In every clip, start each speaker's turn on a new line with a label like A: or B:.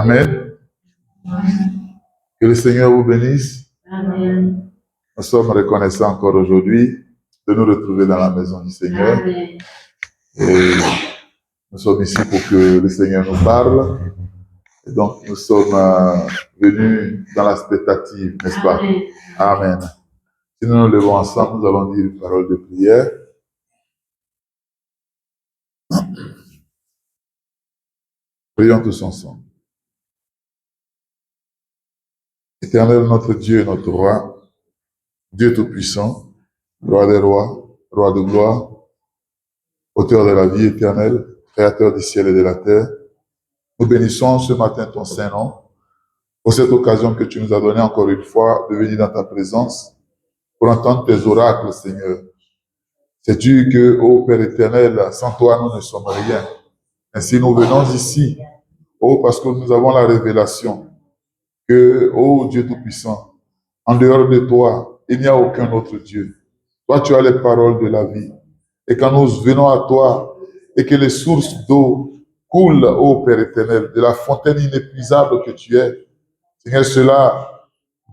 A: Amen. Que le Seigneur vous bénisse.
B: Amen.
A: Nous sommes reconnaissants encore aujourd'hui de nous retrouver dans la maison du Seigneur.
B: Amen.
A: Et nous sommes ici pour que le Seigneur nous parle. Et donc, nous sommes venus dans la spectative, n'est-ce pas? Amen. Si nous nous levons ensemble, nous allons dire une parole de prière. Prions tous ensemble. Éternel, notre Dieu et notre roi, Dieu Tout-Puissant, roi des rois, roi de gloire, auteur de la vie éternelle, créateur du ciel et de la terre, nous bénissons ce matin ton Saint-Nom pour cette occasion que tu nous as donnée encore une fois de venir dans ta présence pour entendre tes oracles, Seigneur. C'est Dieu que, ô Père éternel, sans toi, nous ne sommes rien. Ainsi, nous venons ici, parce que nous avons la révélation que, ô Dieu Tout-Puissant, en dehors de toi, il n'y a aucun autre Dieu. Toi, tu as les paroles de la vie. Et quand nous venons à toi, et que les sources d'eau coulent, ô Père éternel, de la fontaine inépuisable que tu es, Seigneur, cela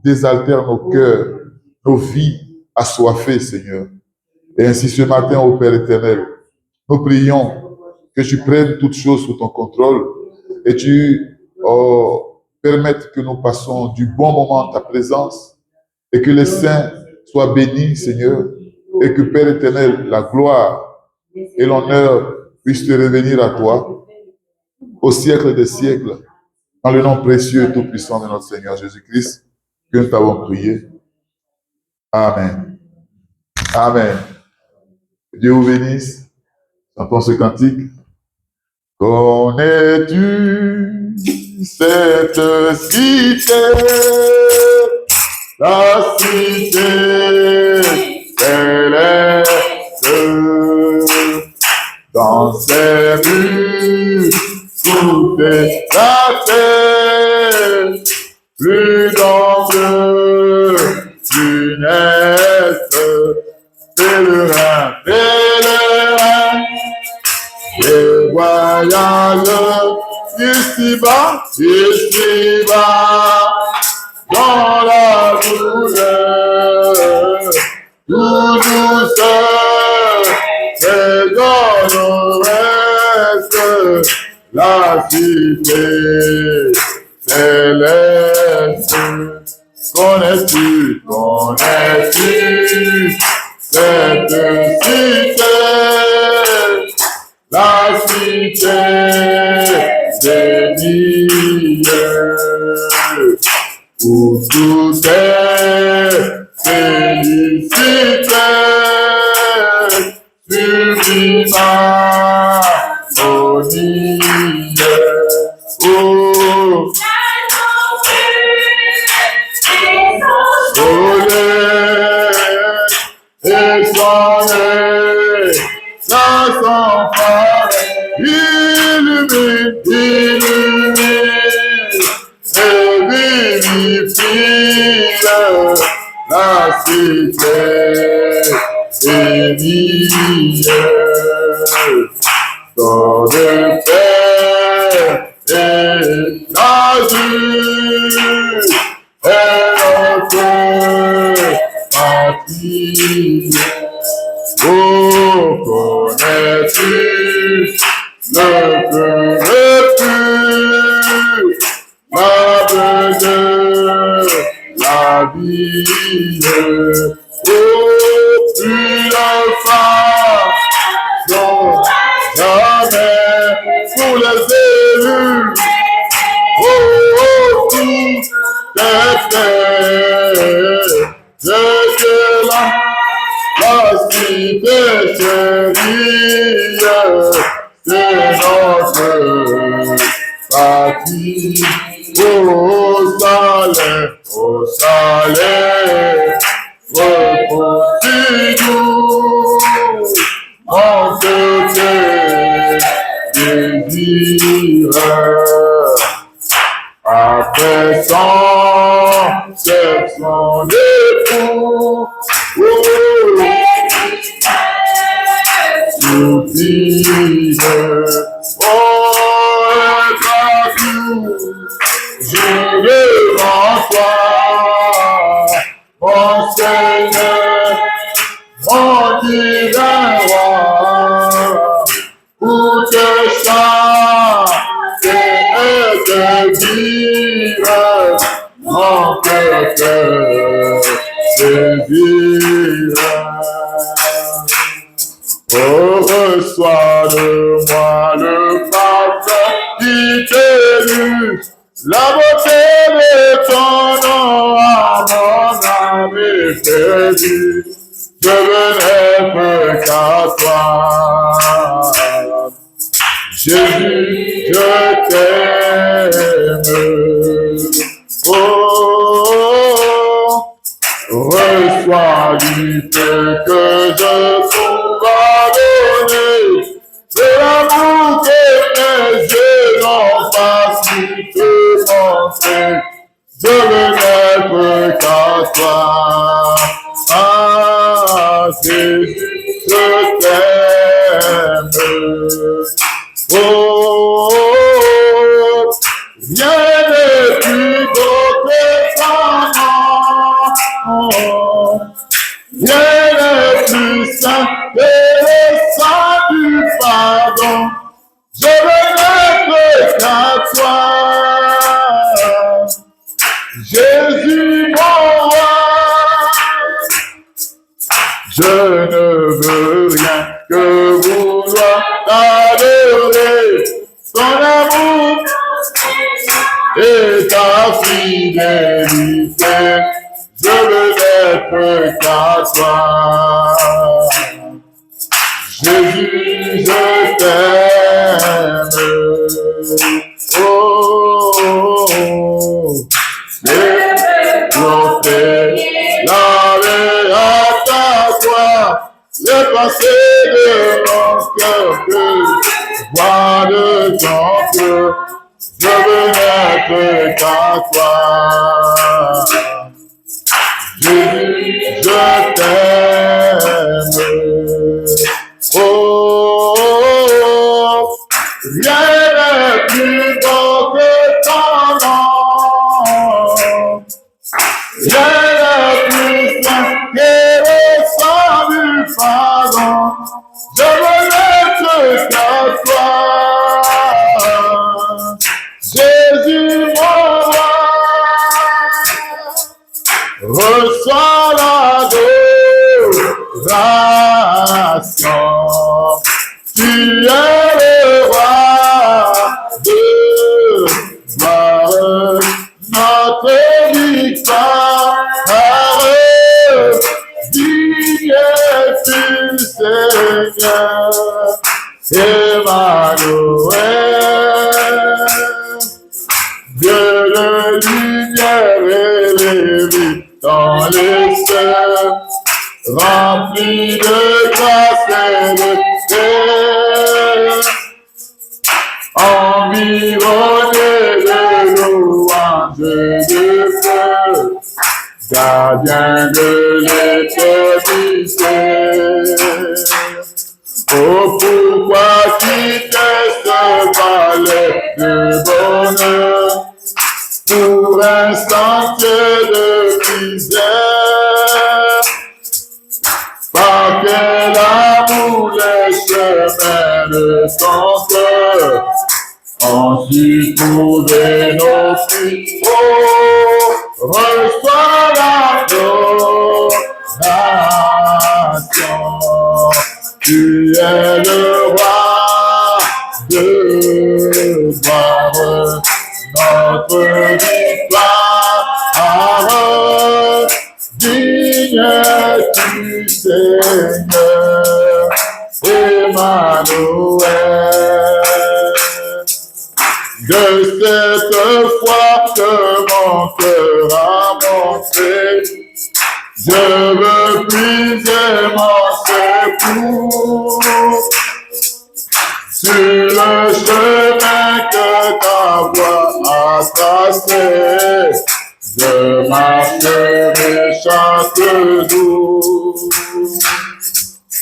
A: désaltère nos cœurs, nos vies assoiffées, Seigneur. Et ainsi, ce matin, ô Père éternel, nous prions que tu prennes toutes choses sous ton contrôle et tu permettes que nous passons du bon moment en ta présence et que les saints soient bénis, Seigneur, et que, Père éternel, la gloire et l'honneur puissent te revenir à toi au siècle des siècles, dans le nom précieux et tout-puissant de notre Seigneur Jésus-Christ, que nous t'avons prié. Amen. Amen. Que Dieu vous bénisse. Chantons ce cantique. Connais-tu cette cité, la cité céleste, dans ses rues, tout est la terre, plus d'entre funeste, pèlerin, pèlerin, et voyage ici-bas, dans la douleur, tout douceur, et dans le reste, la cité céleste. Connais-tu cette cité, la cité des milliers, où tout est félicité, sublime harmonie. Oh, et soleil, la sans illumine, et vivifie la cité bénie. Dans le Père et l'azur est notre patrie. Oh, connais-tu le feu pur, la de la vie? Oh, plus la femme, non, jamais pour les élus. Oh, tout est fait, c'est la cité chérie, c'est notre patrie. Au salaire, repose-nous, en secret désir. Après c'est son époux, soupire, oh, Seigneur, mon divin roi, pour te chanter et te dire, mon cœur te dira. Oh, reçois de moi le parfum qui t'élu, la beauté de ton nom à mon âme est perdue. Je veux n'être qu'à toi. Jésus, je t'aime. Oh, reçois du peu que je trouve à donner. C'est l'amour que mes yeux n'ont pas su te montrer. Je veux n'être qu'à toi. Ah, Jésus, je t'aime. Oh, rien n'est plus beau que ton nom. Rien n'est plus saint que le sang du pardon. Je veux n'être qu'à toi. Jésus, mon roi. Je ne veux rien que vouloir t'adorer, ton amour et ta fidélité. Je veux n'être qu'à toi. Jésus, je t'aime. Oh, développer l'aller à ta voix, les pensées de mon cœur, que voix de ton cœur, je veux n'être qu'à toi. Jésus, je t'aime. Oh, rien n'est plus beau que ton nom. Rien n'est plus saint que le sang du pardon. Je veux n'être qu'à toi. Jésus, mon roi. Reçois l'adoration. Tu es le roi de gloire, notre victoire. Digne es-tu, Seigneur, Emmanuel, Dieu de lumière élevé dans les cieux, rempli de grâce et de paix, environné de louanges et de feu, gardien de l'éternité. Oh, pourquoi quitter ce palais de bonheur pour un sentier de misère? Par quel amour les chemins de ton cœur ont su trouver nos fruits. Oh, reçois l'adoration. Tu es le roi de gloire, notre victoire. Digne es-tu, Seigneur, Emmanuel. De cette foi que mon cœur a montré, je veux puiser mon secours sur le chemin que ta voix a tracé. Je marcherai chaque jour.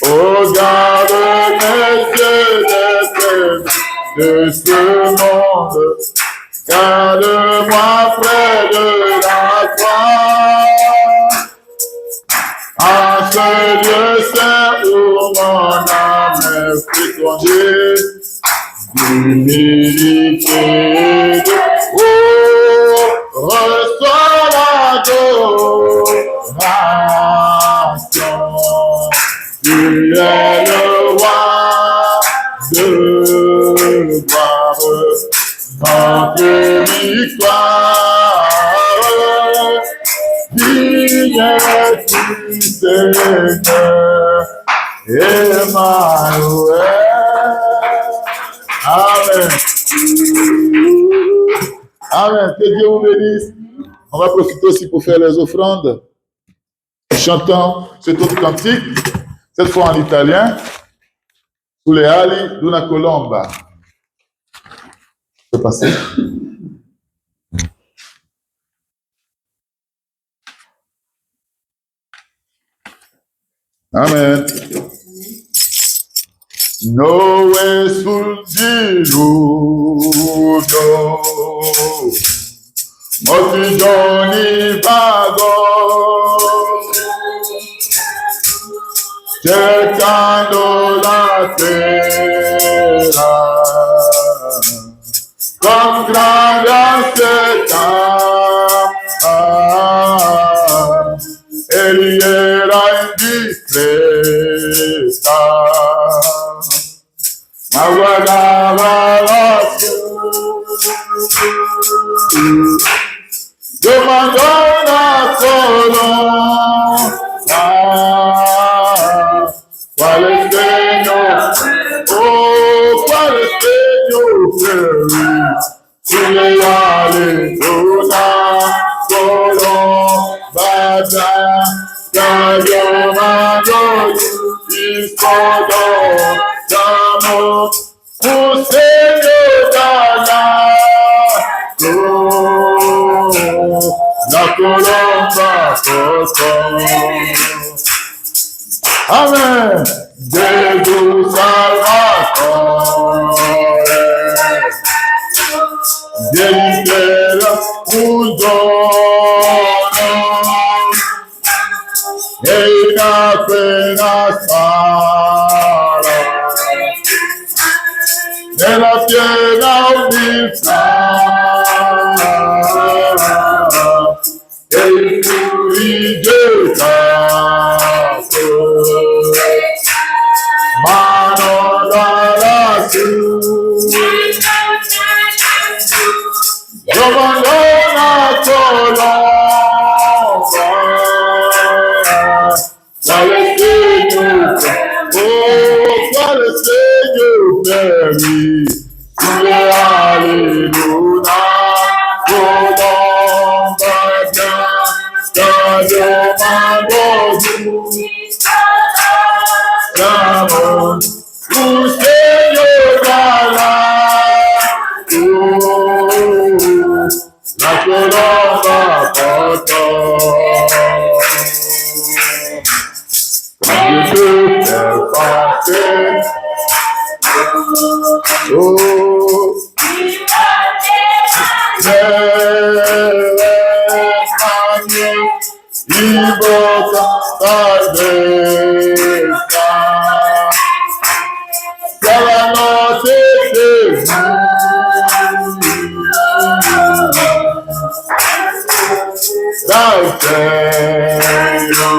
A: Oh, garde mes yeux de ce monde, garde-moi près de la croix. ce lieu saint où mon âme est fécondée d'humilité et de reçois l'adoration. Tu es le roi de gloire, notre victoire. Digne es-tu, Seigneur, Emmanuel. Amen. Amen. Que Dieu vous bénisse. On va profiter aussi pour faire les offrandes. Chantons cet autre cantique, cette fois en italien, sous les ali d'una colomba. C'est passé. Amen. Noe sul diluvio, molti giorni vado, cercando la terra, con grande ansietà, egli era in disprezza, ma guardava lassù, domandò una colonna, quale segno, oh quale segno per lui, sulle ali d'una colomba chiamando il scodo d'amore, un segno dall'alto, la colomba portò. Amen. Gesù Salvatore, vieni per un giorno, e in appena sarà, nella piena umiltà, e fu rigettato, ma non da lassù, domandò una colomba, quale segno, oh quale segno per lui, sulle ali d'una colomba chiamando giù, un segno dall'alto, la colomba portò. Quando Dieu fait passer, oh, il bocca salvezza, che la notte dal cielo,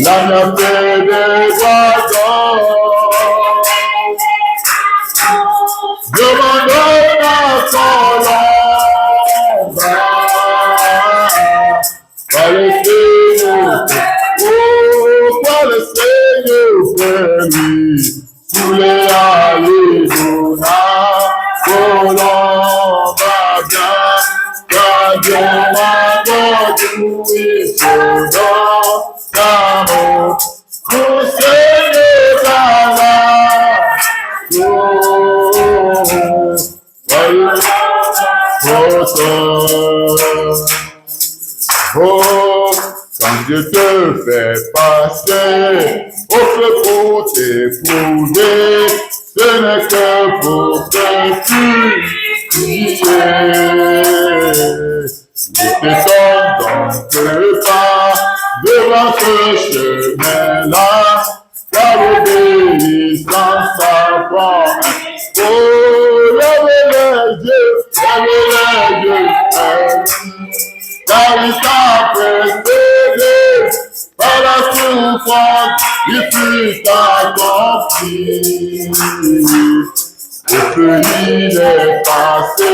A: la mia fede guardò, domandò una colomba, quale segno, oh quale segno per lui, sulle ali d'una colomba bianca, chiamando giù il sogno d'amore, un segno dall'alto, oh, quand Dieu te fait passer au feu pour t'éprouver, ce n'est que pour te purifier. Ne t'étonne donc pas de Devant ce chemin-là, car l'obéissance s'apprend. Oh, lève les yeux, car il t'a précédé par la souffrance, il fut accompli. Et puis il est passé,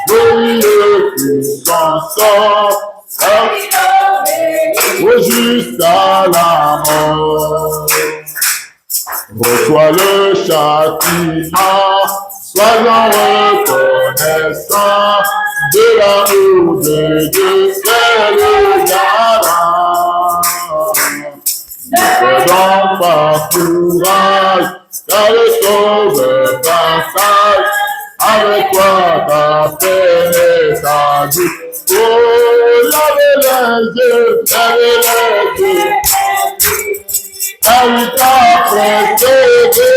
A: glorieux puissant, jusqu'à la mort. Reçois le châtiment, soyons reconnaissants de l'amour de Dieu, c'est le garant. Ne fais donc pas courage, car le Sauveur partage avec toi ta peine et ta vie. Oh, lavez les yeux, car il t'a précédé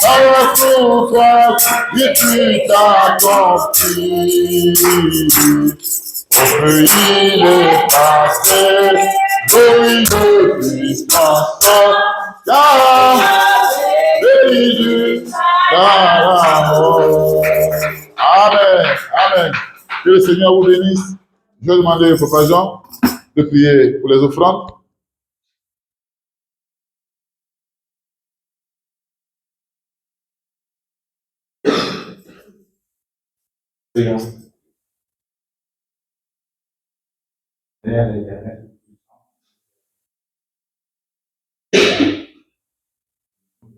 A: par la souffrance, il fut accompli. Il est passé, glorieux puissant, car Jésus par la mort. Amen, amen. Que le Seigneur vous bénisse. Je vais demander au Papa Jean de prier pour les offrandes.
B: Prions. Seigneur l'Éternel,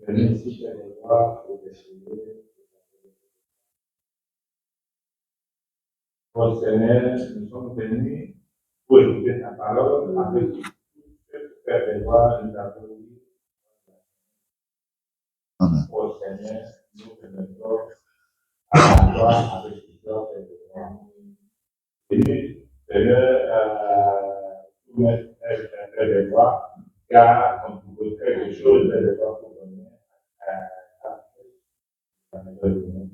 B: venez ici faire les gloires pour décider. Oh Seigneur, nous sommes venus pour écouter ta parole avec faire les gloires, nous avons dit. Oh Seigneur, nous te mettons à la gloire avec plusieurs faire les gloires. Et Seigneur, nous mettons à faire les gloires, car on pouvait faire des choses, faire des gloires pour donner à la maison de Dieu.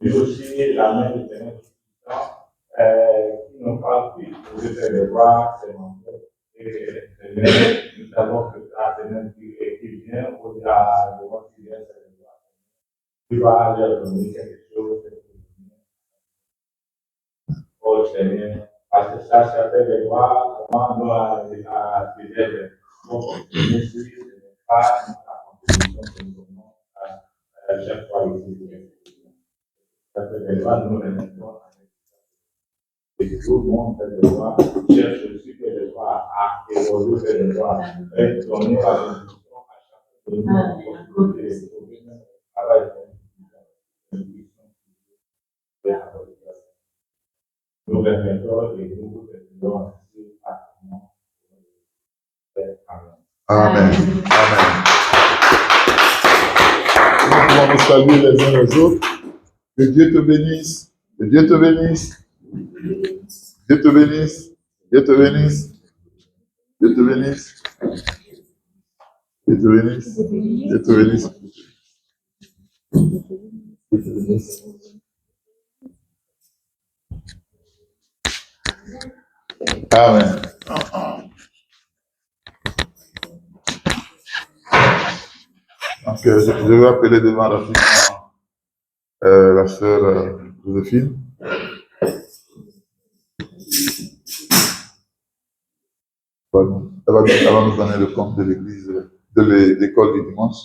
B: Mais aussi la main de Seigneur qui n'ont pas pu faire les gloires, c'est mon Dieu. Et Seigneur, nous savons que la Seigneur qui vient au-delà de moi, qui vient faire les gloires, tu vas leur donner quelque chose. Oh Seigneur, parce que ça fait des gloires, comment nous à peut-être merci, ce n'est pas la contribution que nous donnons à chaque fois ici. Ça fait des gloires, nous les mettons avec. Et tout le monde fait des gloires, cherche aussi que les gloires à évoluer, fait des gloires, et donner la bénédiction à chacun de nous pour que les problèmes travaillent. Nous remettons et nous remettons ainsi à tout.
A: Amen. Amen. Nous pouvons nous saluer les uns les autres. Que Dieu te bénisse. Que Dieu te bénisse. Dieu te bénisse. Dieu te bénisse. Dieu te bénisse. Dieu te bénisse. Dieu te bénisse. Dieu te bénisse. Amen. Donc, je vais appeler devant la sœur Joséphine. Elle va nous donner le compte de l'église, de l'école du dimanche.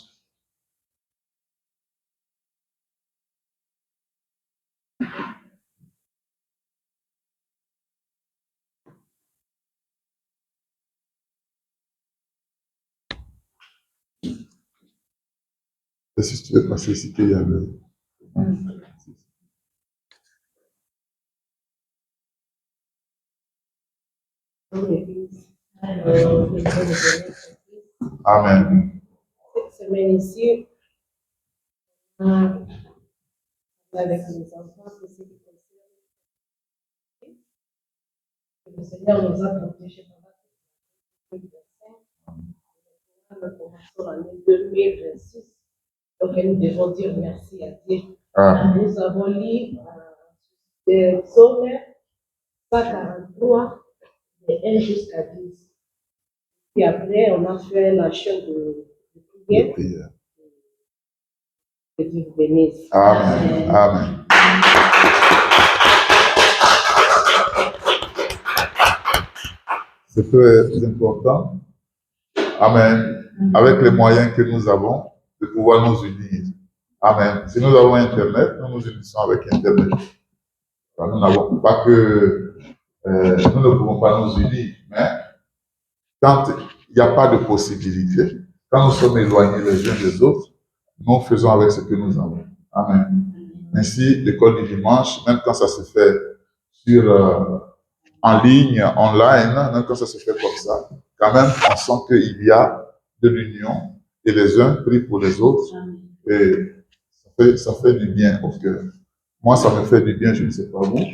A: Et si tu veux passer ici, qu'il y a le... Amen.
C: Cette semaine ici, avec les enfants, c'est ce qui concerne. Le Seigneur nous a protégés pendant nous commençons l'année 2026. Donc nous devons dire merci à Dieu. Nous avons lu des psaumes 143, de 1 jusqu'à 10. Puis après, on a fait la chaîne de prière. Que Dieu vous bénisse.
A: Amen. Amen. C'est très important. Amen. Avec les moyens que nous avons, de pouvoir nous unir. Amen. Si nous avons Internet, nous nous unissons avec Internet. Alors, nous n'avons pas que, nous ne pouvons pas nous unir, mais quand il n'y a pas de possibilité, quand nous sommes éloignés les uns des autres, nous faisons avec ce que nous avons. Amen. Ainsi, l'école du dimanche, même quand ça se fait en ligne, online, même quand ça se fait comme ça, quand même, on sent qu'il y a de l'union et les uns prient pour les autres et ça fait du bien au cœur. Moi, ça me fait du bien, je ne sais pas vous,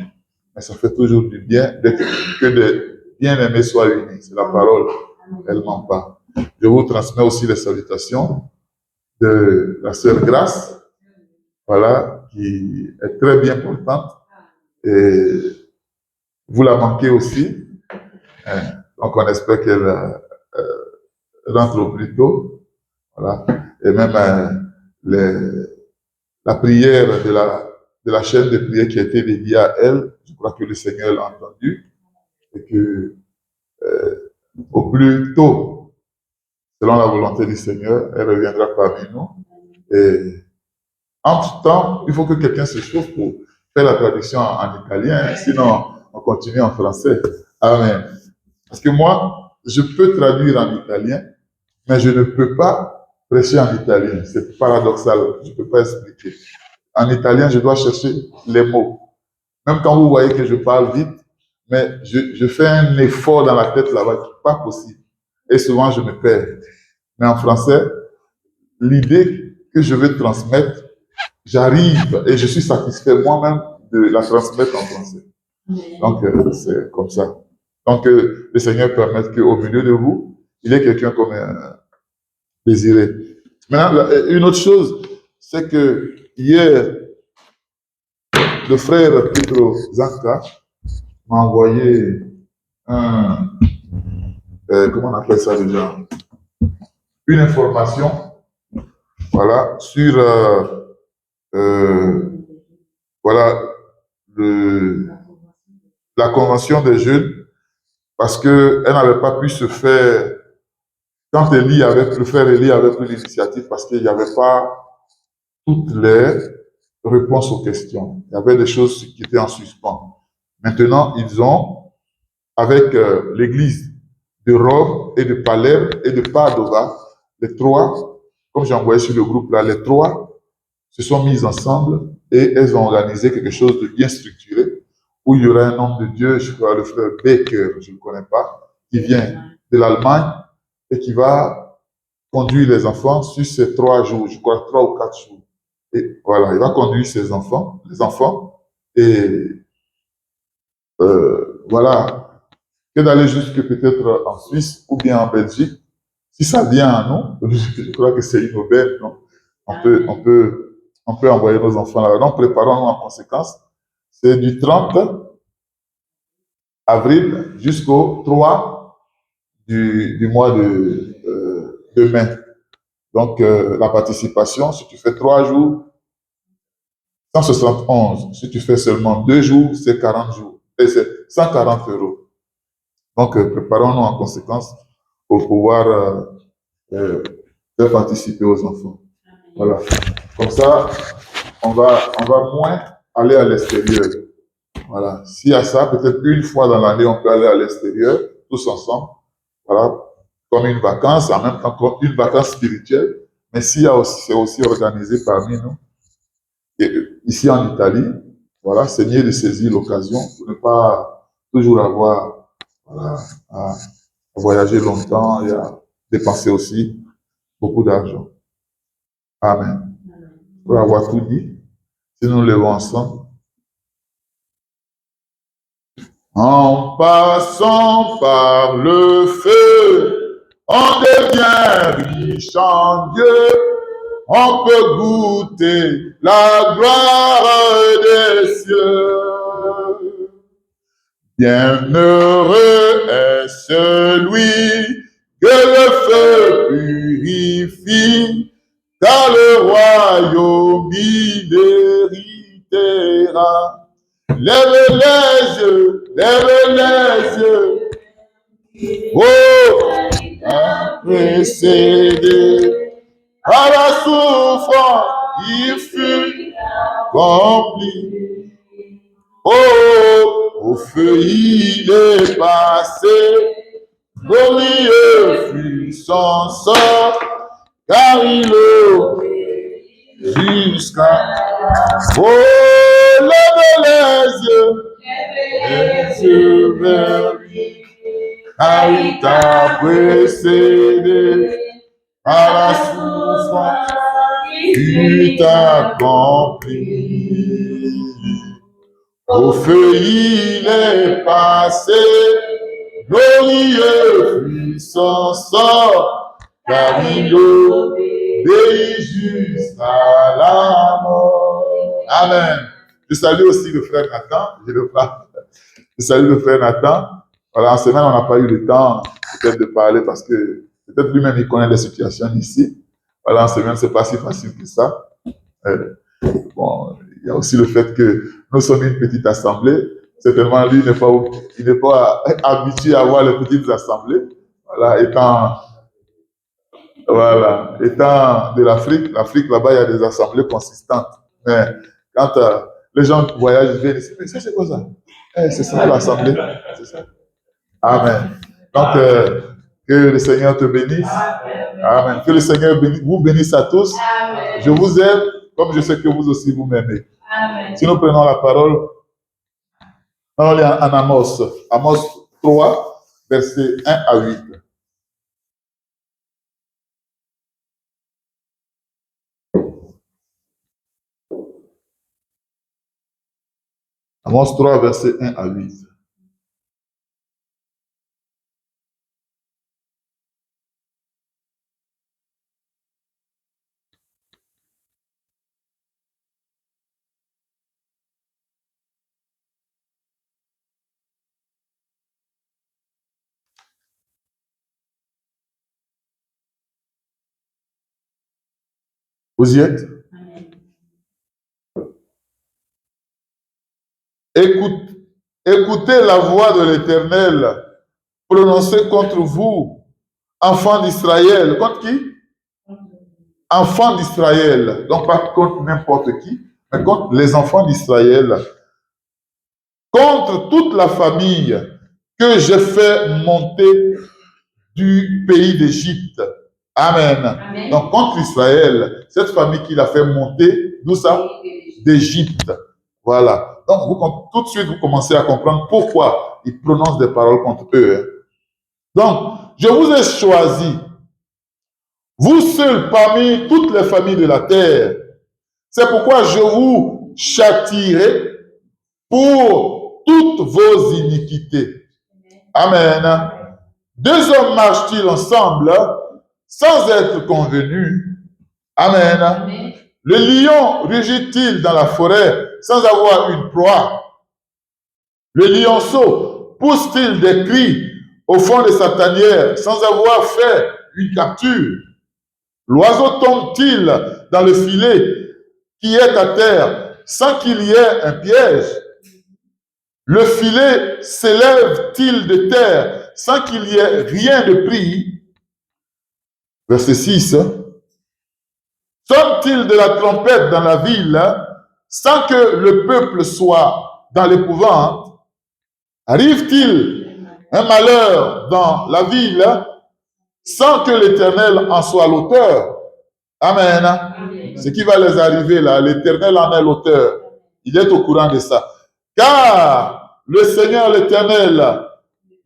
A: mais ça fait toujours du bien que de bien-aimés soient unis. C'est la parole, elle ne ment pas. Je vous transmets aussi les salutations de la sœur Grâce, voilà, qui est très bien portante. Et vous la manquez aussi. Donc, on espère qu'elle rentre au plus tôt. Voilà. Et même la prière de la chaîne de prière qui a été dédiée à elle, je crois que le Seigneur l'a entendu. Et que au plus tôt, selon la volonté du Seigneur, elle reviendra parmi nous. Et entre-temps, il faut que quelqu'un se chauffe pour faire la traduction en italien, sinon on continue en français. Amen. Parce que moi, je peux traduire en italien, mais je ne peux pas prêcher en italien. C'est paradoxal, je ne peux pas expliquer. En italien, je dois chercher les mots. Même quand vous voyez que je parle vite, mais je fais un effort dans la tête là-bas qui n'est pas possible. Et souvent, je me perds. Mais en français, l'idée que je veux transmettre, j'arrive et je suis satisfait moi-même de la transmettre en français. Donc, c'est comme ça. Donc, le Seigneur permette qu'au milieu de vous, il y ait quelqu'un comme désiré. Maintenant, une autre chose, c'est que hier, le frère Petro Zanka m'a envoyé comment on appelle ça déjà? Une information, voilà, sur voilà, la convention des jeunes, parce qu'elle n'avait pas pu se faire quand le frère Élie avait pris l'initiative, parce qu'il n'y avait pas toutes les réponses aux questions. Il y avait des choses qui étaient en suspens. Maintenant, ils ont, avec l'église de Rome et de Palerme et de Padova, les trois, comme j'ai envoyé sur le groupe là, les trois se sont mis ensemble et elles ont organisé quelque chose de bien structuré où il y aura un homme de Dieu, je crois le frère Baker, je ne le connais pas, qui vient de l'Allemagne et qui va conduire les enfants sur ces 3 jours, je crois 3 ou 4 jours. Et voilà, il va conduire les enfants, et voilà, que d'aller jusque peut-être en Suisse ou bien en Belgique. Si ça vient à nous, je crois que c'est une aubaine, non? On peut envoyer nos enfants là-bas. Donc, préparons-nous en conséquence. C'est du 30 avril jusqu'au 3 du mois de mai. Donc, la participation, si tu fais 3 jours, 171. Si tu fais seulement 2 jours, c'est 40 jours. Et c'est 140 €. Donc, préparons-nous en conséquence pour pouvoir faire participer aux enfants. Voilà. Comme ça, on va moins aller à l'extérieur. Voilà. S'il y a ça, peut-être une fois dans l'année, on peut aller à l'extérieur, tous ensemble. Voilà. Comme une vacance, en même temps comme une vacance spirituelle. Mais s'il y a aussi, c'est aussi organisé parmi nous. Et ici en Italie, voilà, c'est mieux de saisir l'occasion pour ne pas toujours avoir à voyager longtemps et à dépenser aussi beaucoup d'argent. Amen. Pour avoir tout dit, si nous levons ensemble. En passant par le feu, on devient riche en Dieu. On peut goûter la gloire des cieux. Bienheureux est celui que le feu purifie, car le royaume il héritera. Lève les yeux, oh, précédé par la souffrance, il fut accompli. Oh, au feu il est passé, glorieux fut son sort, car il obéit jusqu'à... Oh, lève les yeux vers lui, car il t'a précédé, par la souffrance fut accompli. Au feu il est passé, glorieux fut son sort, car il obéit jusqu'à la mort. Amen. Je salue aussi le frère Nathan. Je salue le frère Nathan. Voilà, en semaine, on n'a pas eu le temps peut-être de parler parce que peut-être lui-même il connaît les situations ici. Voilà, en semaine, c'est pas si facile que ça. Bon, il y a aussi le fait que nous sommes une petite assemblée. Certainement, lui, il n'est pas habitué à voir les petites assemblées. Voilà, étant de l'Afrique, là-bas, il y a des assemblées consistantes. Mais quand les gens voyagent, ils viennent ici, mais ça, c'est quoi ça? C'est ça l'assemblée. C'est ça. Amen. Donc, que le Seigneur te bénisse. Amen. Que le Seigneur vous bénisse à tous. Amen. Je vous aime, comme je sais que vous aussi vous m'aimez. Si nous prenons la parole, on lit en Amos. Amos 3, versets 1 à 8. Amos 3, versets 1 à 8. Vous y êtes? Écoutez la voix de l'Éternel prononcée contre vous, enfants d'Israël. Contre qui? Enfants d'Israël. Donc pas contre n'importe qui, mais contre les enfants d'Israël. Contre toute la famille que j'ai fait monter du pays d'Égypte. Amen. Amen. Donc contre Israël, cette famille qu'il a fait monter, d'où ça? D'Égypte. Voilà. Donc tout de suite, vous commencez à comprendre pourquoi il prononce des paroles contre eux. Donc, je vous ai choisi, vous seuls parmi toutes les familles de la terre. C'est pourquoi je vous châtierai pour toutes vos iniquités. Amen. Deux hommes marchent-ils ensemble sans être convenus? Amen. Amen. Le lion rugit-il dans la forêt sans avoir une proie? Le lionceau pousse-t-il des cris au fond de sa tanière sans avoir fait une capture? L'oiseau tombe-t-il dans le filet qui est à terre sans qu'il y ait un piège? Le filet s'élève-t-il de terre sans qu'il y ait rien de pris? Verset 6. Sonne-t-il de la trompette dans la ville sans que le peuple soit dans l'épouvante? Arrive-t-il un malheur dans la ville sans que l'Éternel en soit l'auteur? Amen. Amen. Ce qui va les arriver là, l'Éternel en est l'auteur. Il est au courant de ça. Car le Seigneur l'Éternel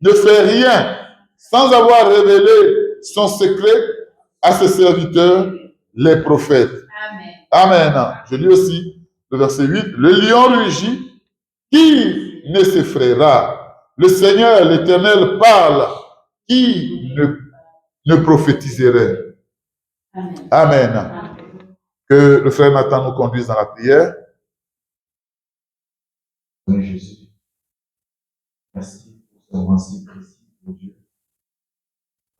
A: ne fait rien sans avoir révélé son secret à ses serviteurs, les prophètes. Amen. Amen. Je lis aussi le verset 8. Le lion rugit, qui ne s'effraiera? Le Seigneur l'Éternel parle, qui ne prophétiserait? Amen. Amen. Amen. Que le frère Nathan nous conduise dans la prière.
D: Seigneur Jésus, merci pour ce moment si précis, mon Dieu.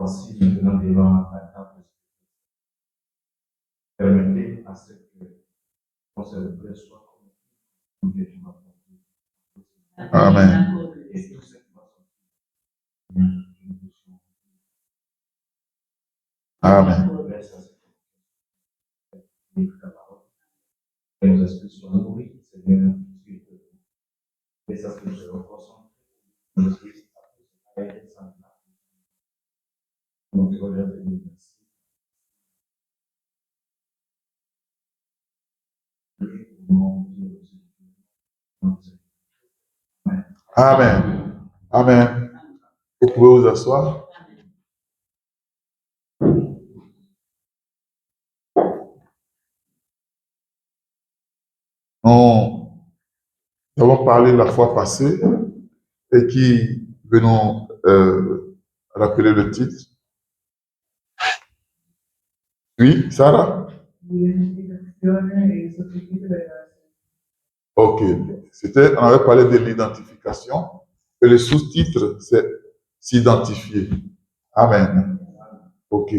B: voici maintenant devant la table. Permettez à ce que mon célébrer soit comme que tu m'as promis.
A: Amen.
B: Et tout ce qui va sortir.
A: Amen.
B: Laisse à ce que ta parole. Que nos esprits soient nourris, Seigneur, laisse à ce que je reconcentre. Nos esprits soient nourris, nous te remercions.
A: Amen. Amen. Vous pouvez vous asseoir. Nous avons parlé la fois passée et qui venons rappeler le titre. Oui, Sarah? Ok. On avait parlé de l'identification et le sous-titre, c'est s'identifier. Amen. Ok.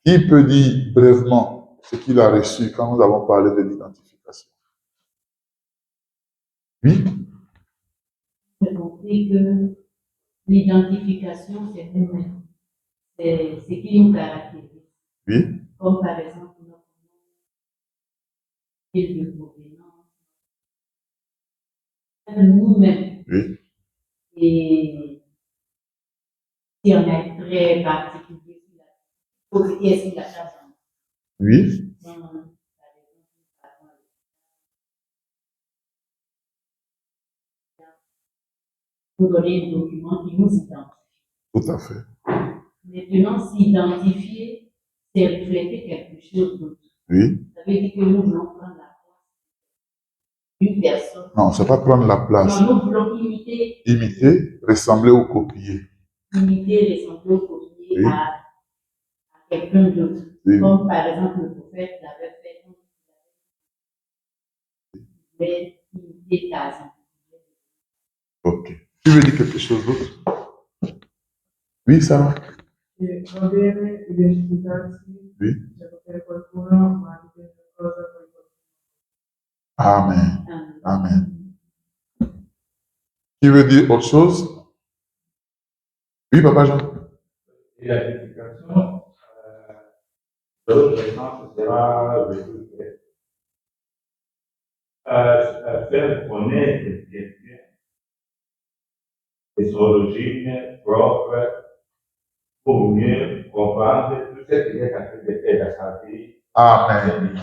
A: Qui peut dire brièvement ce qu'il a reçu quand nous avons parlé de l'identification? Oui?
D: J'ai compris que l'identification, c'est nous-mêmes. C'est ce qui nous caractérise.
A: Oui?
D: Comme par exemple notre nom, ville de provenance. Nous-mêmes.
A: Oui.
D: Et si on est très particulier, est-ce qu'il a changé?
A: Oui.
D: Nous donner un document qui nous identifie.
A: Tout à fait.
D: Maintenant, s'identifier, c'est refléter quelque chose d'autre.
A: Oui.
D: Ça veut dire que nous voulons prendre la place d'une personne.
A: Non, c'est pas prendre la place.
D: Non, nous voulons imiter.
A: Imiter, ressembler ou copier.
D: Imiter, ressembler ou copier
A: Oui.
D: à quelqu'un d'autre.
A: Oui.
D: Comme par exemple le prophète l'avait fait. Il voulait imiter Tarzan.
A: Ok. Tu veux dire quelque chose d'autre? Oui, Sarah?
E: Che va bene identificarsi,
A: Oui.
E: c'è per qualcuno, ma anche qualcosa per qualcuno.
A: Amen. Amen. Qui veut dire autre chose? Oui, Papa Jean?
B: L'identification, l'autre exemple sera faire connaître quelqu'un et son origine propre pour mieux comprendre tout ce qu'il est en train de faire dans sa vie.
A: Amen.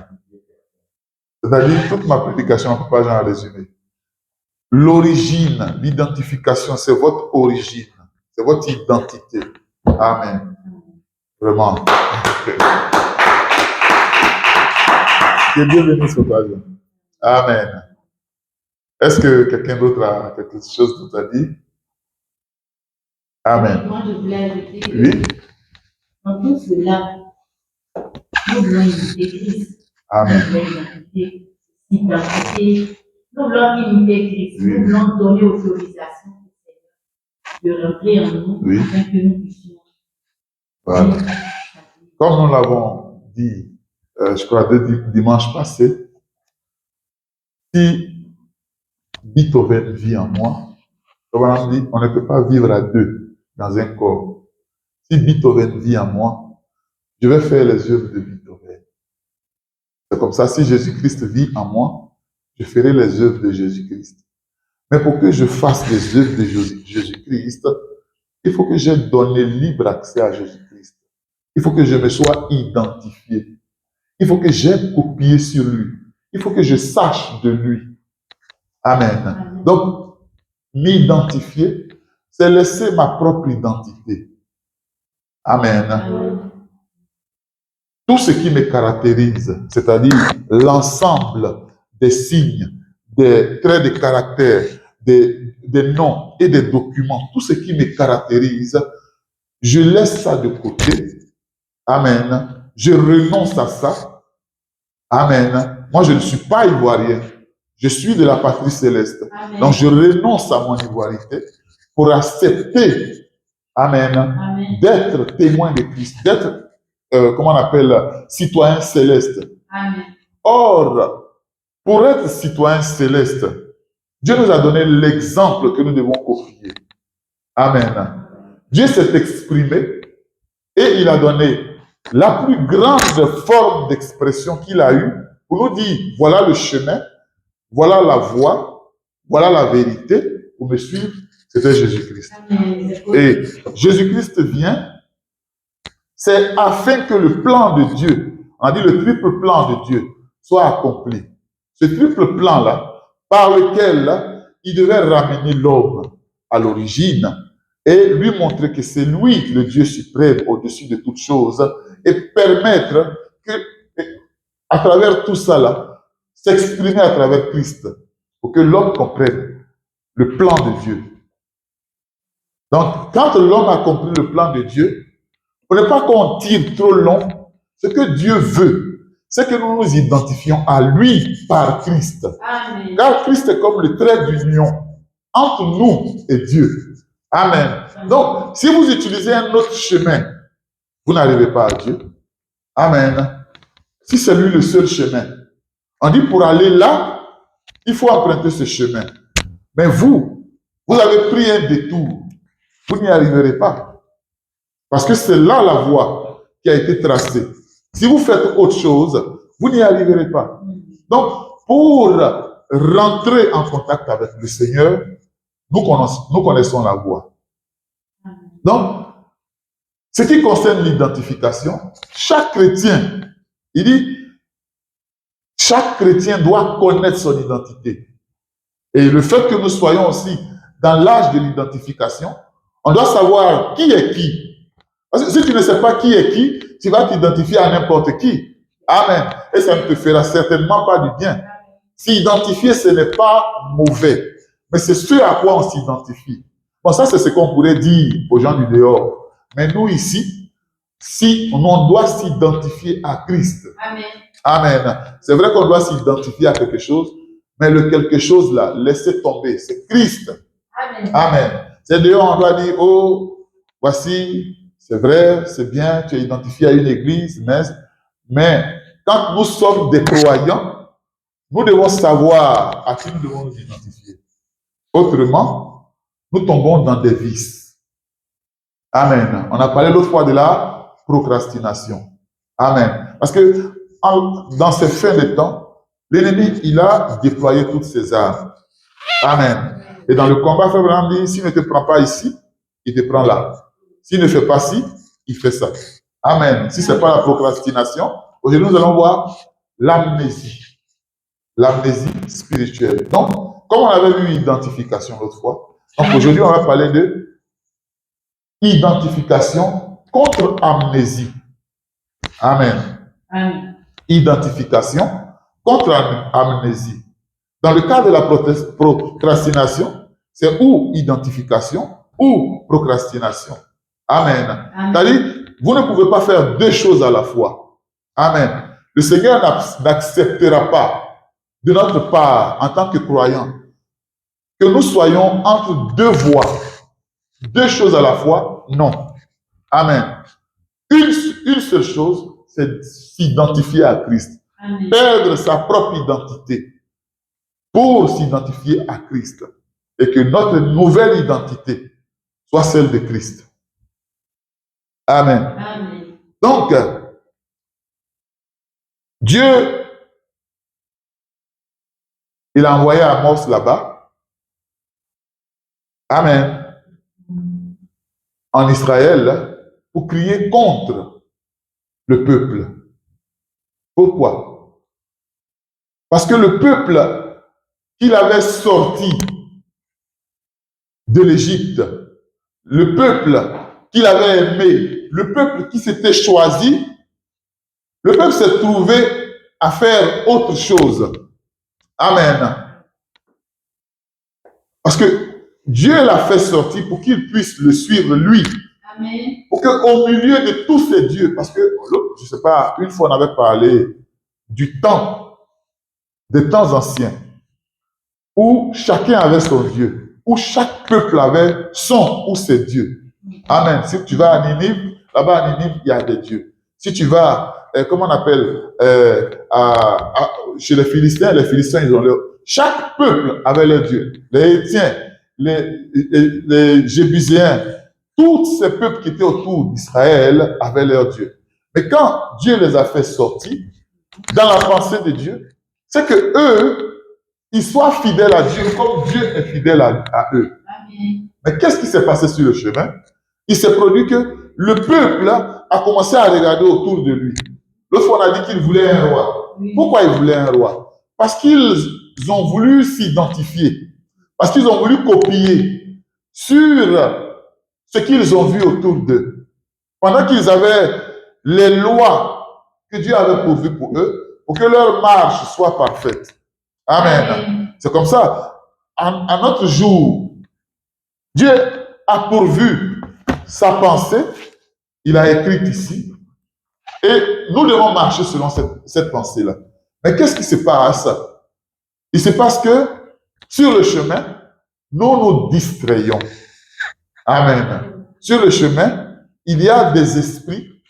A: C'est-à-dire, toute ma prédication, Papa Jean a résumé. L'origine, l'identification, c'est votre origine, c'est votre identité. Amen. Vraiment. Que Dieu bénisse Papa Jean. Amen. Est-ce que quelqu'un d'autre a quelque chose d'autre à dire? Amen.
D: Moi, je voulais ajouter que
A: Oui.
D: dans tout cela, nous voulons imiter Christ.
A: Amen.
D: Nous voulons identifier. Nous voulons imiter Christ.
A: Oui.
D: Nous voulons donner autorisation de rentrer en nous
A: Oui.
D: afin que nous puissions.
A: Voilà. Comme nous l'avons dit, je crois, dimanche passé, si Beethoven vit en moi, comme on dit, on ne peut pas vivre à deux dans un corps. Si Beethoven vit en moi, je vais faire les œuvres de Beethoven. C'est comme ça, si Jésus-Christ vit en moi, je ferai les œuvres de Jésus-Christ. Mais pour que je fasse les œuvres de Jésus-Christ, il faut que j'ai donné libre accès à Jésus-Christ. Il faut que je me sois identifié. Il faut que j'ai copié sur lui. Il faut que je sache de lui. Amen. Donc, m'identifier, c'est laisser ma propre identité. Amen. Tout ce qui me caractérise, c'est-à-dire l'ensemble des signes, des traits de caractère, des noms et des documents, tout ce qui me caractérise, je laisse ça de côté. Amen. Je renonce à ça. Amen. Moi, je ne suis pas ivoirien. Je suis de la patrie céleste.
D: Amen.
A: Donc, je renonce à mon ivoirité pour accepter, Amen.
D: Amen.
A: D'être témoin de Christ, d'être, comment on appelle, citoyen céleste.
D: Amen.
A: Or, pour être citoyen céleste, Dieu nous a donné l'exemple que nous devons copier. Amen. Dieu s'est exprimé et il a donné la plus grande forme d'expression qu'il a eue pour nous dire, voilà le chemin, voilà la voie, voilà la vérité, pour me suivre, c'était Jésus-Christ.
D: Amen.
A: Et Jésus-Christ vient, c'est afin que le plan de Dieu, on a dit le triple plan de Dieu, soit accompli. Ce triple plan-là, par lequel il devait ramener l'homme à l'origine et lui montrer que c'est lui le Dieu suprême au-dessus de toutes choses et permettre que, à travers tout ça là, s'exprimer à travers Christ pour que l'homme comprenne le plan de Dieu. Donc, quand l'homme a compris le plan de Dieu, il ne faut pas qu'on tire trop long. Ce que Dieu veut, c'est que nous nous identifions à lui par Christ.
D: Amen.
A: Car Christ est comme le trait d'union entre nous et Dieu. Amen. Donc, si vous utilisez un autre chemin, vous n'arrivez pas à Dieu. Amen. Si c'est lui le seul chemin, on dit pour aller là, il faut emprunter ce chemin. Mais vous avez pris un détour. Vous n'y arriverez pas. Parce que c'est là la voie qui a été tracée. Si vous faites autre chose, vous n'y arriverez pas. Donc, pour rentrer en contact avec le Seigneur, nous connaissons la voie. Donc, ce qui concerne l'identification, chaque chrétien, il dit, chaque chrétien doit connaître son identité. Et le fait que nous soyons aussi dans l'âge de l'identification, on doit savoir qui est qui. Parce que si tu ne sais pas qui est qui, tu vas t'identifier à n'importe qui. Amen. Et ça ne te fera certainement pas du bien. S'identifier, ce n'est pas mauvais. Mais c'est ce à quoi on s'identifie. Bon, ça, c'est ce qu'on pourrait dire aux gens du dehors. Mais nous, ici, si on doit s'identifier à Christ.
D: Amen.
A: Amen. C'est vrai qu'on doit s'identifier à quelque chose, mais le quelque chose là, laissez tomber. C'est Christ.
D: Amen.
A: Amen. C'est dehors, on doit dire, oh, voici, c'est vrai, c'est bien, tu es identifié à une église, mais quand nous sommes des croyants, nous devons savoir à qui nous devons nous identifier. Autrement, nous tombons dans des vices. Amen. On a parlé l'autre fois de la procrastination. Amen. Parce que dans ces fins de temps, l'ennemi, il a déployé toutes ses armes. Amen. Et dans le combat, Frère Branham dit, s'il ne te prend pas ici, il te prend là. S'il ne fait pas ci, il fait ça. Amen. Si ce n'est pas la procrastination, aujourd'hui, nous allons voir l'amnésie. L'amnésie spirituelle. Donc, comme on avait vu identification l'autre fois, donc aujourd'hui, on va parler de identification contre amnésie. Amen.
D: Amen.
A: Identification contre amnésie. Dans le cas de la procrastination, c'est ou identification ou procrastination. Amen. C'est-à-dire, vous ne pouvez pas faire deux choses à la fois. Amen. Le Seigneur n'acceptera pas de notre part, en tant que croyants, que nous soyons entre deux voies. Deux choses à la fois, non. Amen. Une seule chose, c'est s'identifier à Christ.
D: Amen.
A: Perdre sa propre identité pour s'identifier à Christ. Et que notre nouvelle identité soit celle de Christ. Amen.
D: Amen.
A: Donc, Dieu, il a envoyé Amos là-bas. Amen. En Israël, pour crier contre le peuple. Pourquoi? Parce que le peuple qu'il avait sorti de l'Égypte, le peuple qu'il avait aimé, le peuple qui s'était choisi, le peuple s'est trouvé à faire autre chose. Amen. Parce que Dieu l'a fait sortir pour qu'il puisse le suivre lui.
D: Amen.
A: Pour qu'au milieu de tous ces dieux, parce que, je ne sais pas, une fois on avait parlé du temps, des temps anciens, où chacun avait son Dieu, où chaque peuple avait son ou ses dieux. Amen. Si tu vas à Ninive, là-bas à Ninive, il y a des dieux. Si tu vas, comment on appelle, chez les Philistins, ils ont leur... Chaque peuple avait leur dieu. Les Hétiens, les Jébuséens, tous ces peuples qui étaient autour d'Israël avaient leur dieu. Mais quand Dieu les a fait sortir, dans la pensée de Dieu, c'est que eux, ils soient fidèles à Dieu comme Dieu est fidèle à eux.
D: Amen.
A: Mais qu'est-ce qui s'est passé sur le chemin? Il s'est produit que le peuple a commencé à regarder autour de lui. L'autre fois, on a dit qu'il voulait un roi.
D: Oui.
A: Pourquoi il voulait un roi? Parce qu'ils ont voulu s'identifier. Parce qu'ils ont voulu copier sur ce qu'ils ont vu autour d'eux. Pendant qu'ils avaient les lois que Dieu avait pourvues pour eux, pour que leur marche soit parfaite. Amen.
D: Amen.
A: C'est comme ça. À notre jour, Dieu a pourvu sa pensée, il a écrit ici, et nous devons marcher selon cette pensée-là. Mais qu'est-ce qui se passe? Il se passe que sur le chemin, nous nous distrayons. Amen. Sur le chemin, il y a des esprits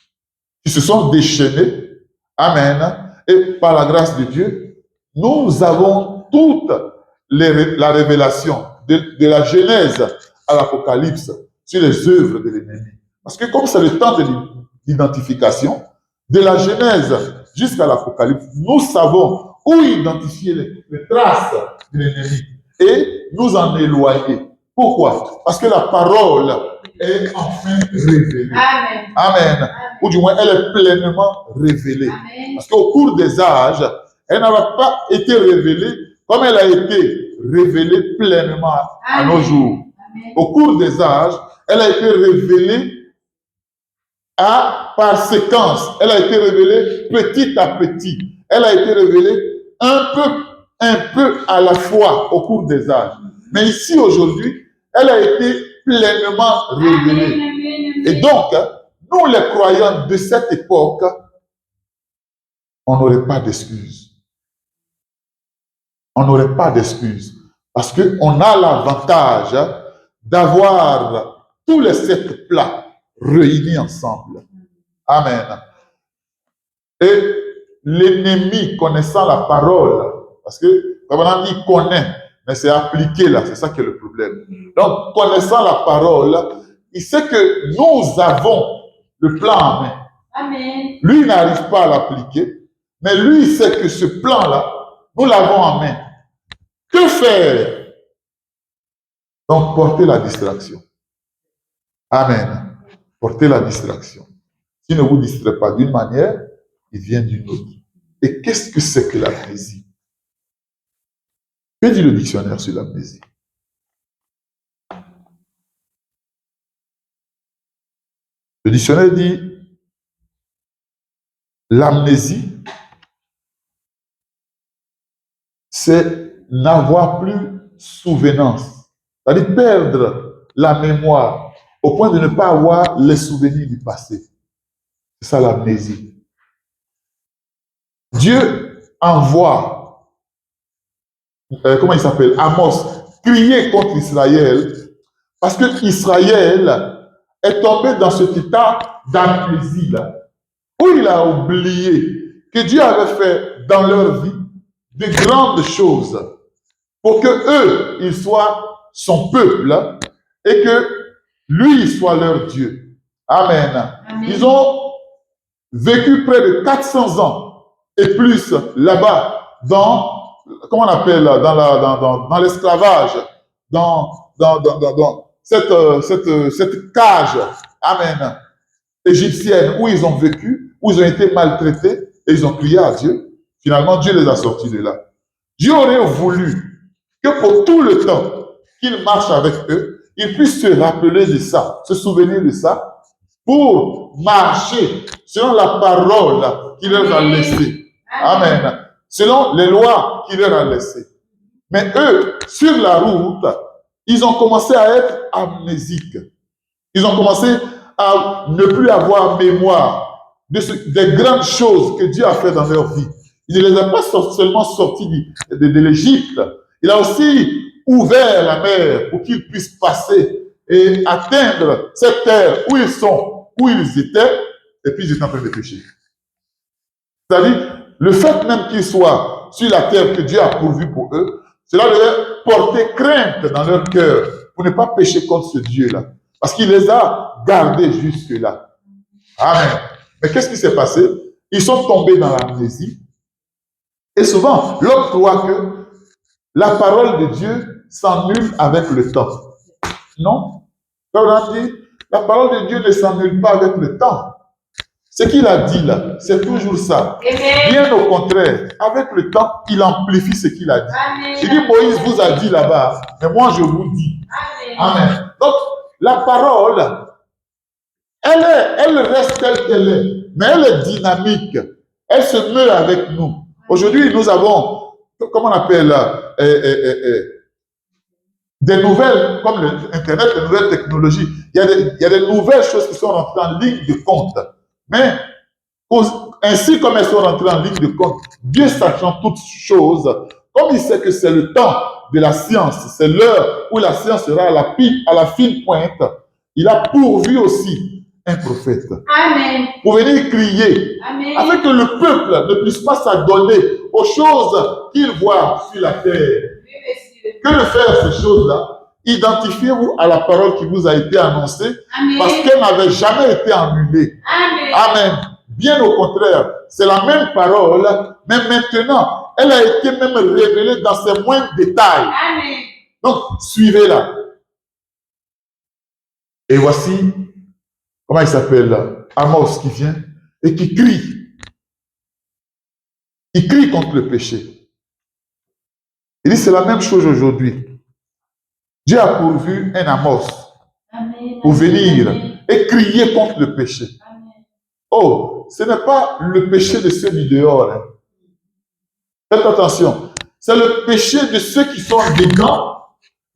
A: qui se sont déchaînés. Amen. Et par la grâce de Dieu, nous avons toute la révélation de la Genèse à l'Apocalypse sur les œuvres de l'ennemi. Parce que comme c'est le temps de l'identification, de la Genèse jusqu'à l'Apocalypse, nous savons où identifier les traces de l'ennemi et nous en éloigner. Pourquoi? Parce que la parole est enfin révélée.
D: Amen.
A: Amen. Ou du moins, elle est pleinement révélée.
D: Amen.
A: Parce qu'au cours des âges, elle n'avait pas été révélée comme elle a été révélée pleinement à nos jours.
D: Amen.
A: Au cours des âges, elle a été révélée par séquence. Elle a été révélée petit à petit. Elle a été révélée un peu à la fois au cours des âges. Mais ici, aujourd'hui, elle a été pleinement révélée.
D: Amen.
A: Et donc, nous les croyants de cette époque, on n'aurait pas d'excuses. On n'aurait pas d'excuses. Parce qu'on a l'avantage d'avoir tous les 7 plats réunis ensemble. Amen. Et l'ennemi connaissant la parole, parce que, comme on a dit, connaît, mais c'est appliqué là, c'est ça qui est le problème. Donc, connaissant la parole, il sait que nous avons le plan en main.
D: Amen.
A: Lui n'arrive pas à l'appliquer, mais lui, il sait que ce plan-là, nous l'avons en main. Que faire? Donc, porter la distraction. Amen. Porter la distraction. S'il ne vous distrait pas d'une manière, il vient d'une autre. Et qu'est-ce que c'est que l'amnésie? Que dit le dictionnaire sur l'amnésie? Le dictionnaire dit l'amnésie, c'est n'avoir plus souvenance. C'est-à-dire perdre la mémoire au point de ne pas avoir les souvenirs du passé. C'est ça l'amnésie. Dieu envoie, comment il s'appelle, Amos, crier contre Israël parce que Israël est tombé dans cet état d'amnésie là, où il a oublié que Dieu avait fait dans leur vie de grandes choses pour que eux, ils soient son peuple et que lui, il soit leur Dieu. Amen.
D: Amen.
A: Ils ont vécu près de 400 ans et plus là-bas dans, comment on appelle, dans l'esclavage, dans cette cage, amen, égyptienne où ils ont vécu, où ils ont été maltraités et ils ont crié à Dieu. Finalement, Dieu les a sortis de là. Dieu aurait voulu que pour tout le temps qu'ils marchent avec eux, ils puissent se rappeler de ça, se souvenir de ça, pour marcher selon la parole qu'il leur a laissée. Amen. Selon les lois qu'il leur a laissées. Mais eux, sur la route, ils ont commencé à être amnésiques. Ils ont commencé à ne plus avoir mémoire des grandes choses que Dieu a fait dans leur vie. Il ne les a pas seulement sortis de l'Égypte. Il a aussi ouvert la mer pour qu'ils puissent passer et atteindre cette terre où ils sont, où ils étaient, et puis ils étaient en train de pécher. C'est-à-dire, le fait même qu'ils soient sur la terre que Dieu a pourvue pour eux, cela devait porter crainte dans leur cœur pour ne pas pécher contre ce Dieu-là. Parce qu'il les a gardés jusque-là. Amen. Mais qu'est-ce qui s'est passé? Ils sont tombés dans l'amnésie. Et souvent, l'homme croit que la parole de Dieu s'annule avec le temps. Non. Comme on dit, la parole de Dieu ne s'annule pas avec le temps. Ce qu'il a dit là, c'est toujours ça. Bien au contraire, avec le temps, il amplifie ce qu'il a dit. Il dit, Moïse vous a dit là-bas, mais moi je vous dis. Amen. Donc, la parole, elle reste telle qu'elle est, mais elle est dynamique. Elle se meut avec nous. Aujourd'hui, nous avons, comment on appelle, des nouvelles, comme l'Internet, des nouvelles technologies. Il y a des nouvelles choses qui sont rentrées en ligne de compte. Mais, ainsi comme elles sont rentrées en ligne de compte, Dieu sachant toutes choses, comme il sait que c'est le temps de la science, c'est l'heure où la science sera à la fine pointe, il a pourvu aussi un prophète. Amen. Pour venir crier, amen, afin que le peuple ne puisse pas s'adonner aux choses qu'il voit sur la terre. Que de faire ces choses-là? Identifiez-vous à la parole qui vous a été annoncée, amen, parce qu'elle n'avait jamais été annulée. Amen. Amen. Bien au contraire, c'est la même parole, mais maintenant, elle a été même révélée dans ses moindres détails. Amen. Donc, suivez-la. Et voici, comment il s'appelle, Amos qui vient et qui crie. Il crie contre le péché. Il dit, c'est la même chose aujourd'hui. Dieu a pourvu un Amos pour venir et crier contre le péché. Oh, ce n'est pas le péché de ceux du dehors. Hein. Faites attention. C'est le péché de ceux qui sont dedans,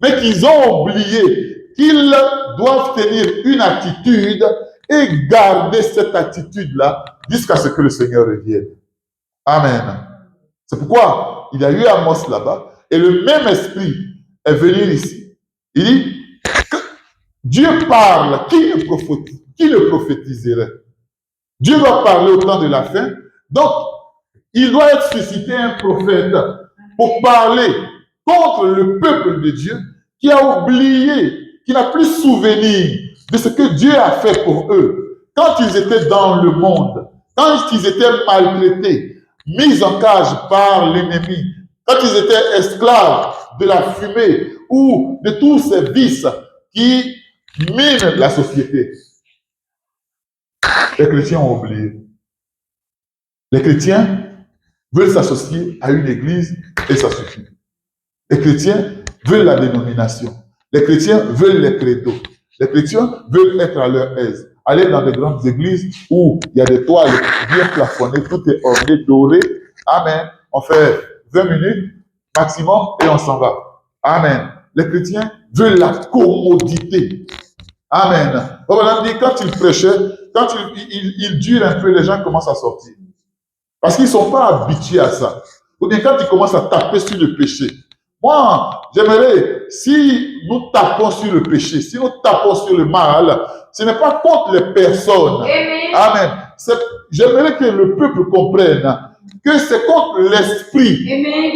A: mais qu'ils ont oublié qu'ils doivent tenir une attitude et garder cette attitude-là jusqu'à ce que le Seigneur revienne. Amen. C'est pourquoi il y a eu Amos là-bas et le même esprit est venu ici. Il dit que Dieu parle, qui le prophétiserait? Dieu doit parler au temps de la fin. Donc, il doit être suscité un prophète pour parler contre le peuple de Dieu qui a oublié, qui n'a plus souvenir de ce que Dieu a fait pour eux. Quand ils étaient dans le monde, quand ils étaient maltraités, mis en cage par l'ennemi, quand ils étaient esclaves de la fumée ou de tous ces vices qui minent la société. Les chrétiens ont oublié. Les chrétiens veulent s'associer à une église et ça suffit. Les chrétiens veulent la dénomination. Les chrétiens veulent les credos. Les chrétiens veulent être à leur aise. Aller dans des grandes églises où il y a des toiles bien plafonnées, tout est orné, doré. Amen. On fait 20 minutes maximum et on s'en va. Amen. Les chrétiens veulent la commodité. Amen. Quand il prêchait, quand il dure un peu, les gens commencent à sortir. Parce qu'ils ne sont pas habitués à ça. Ou bien quand ils commencent à taper sur le péché. Moi, j'aimerais, si nous tapons sur le péché, si nous tapons sur le mal, ce n'est pas contre les personnes. Amen. J'aimerais que le peuple comprenne que c'est contre l'esprit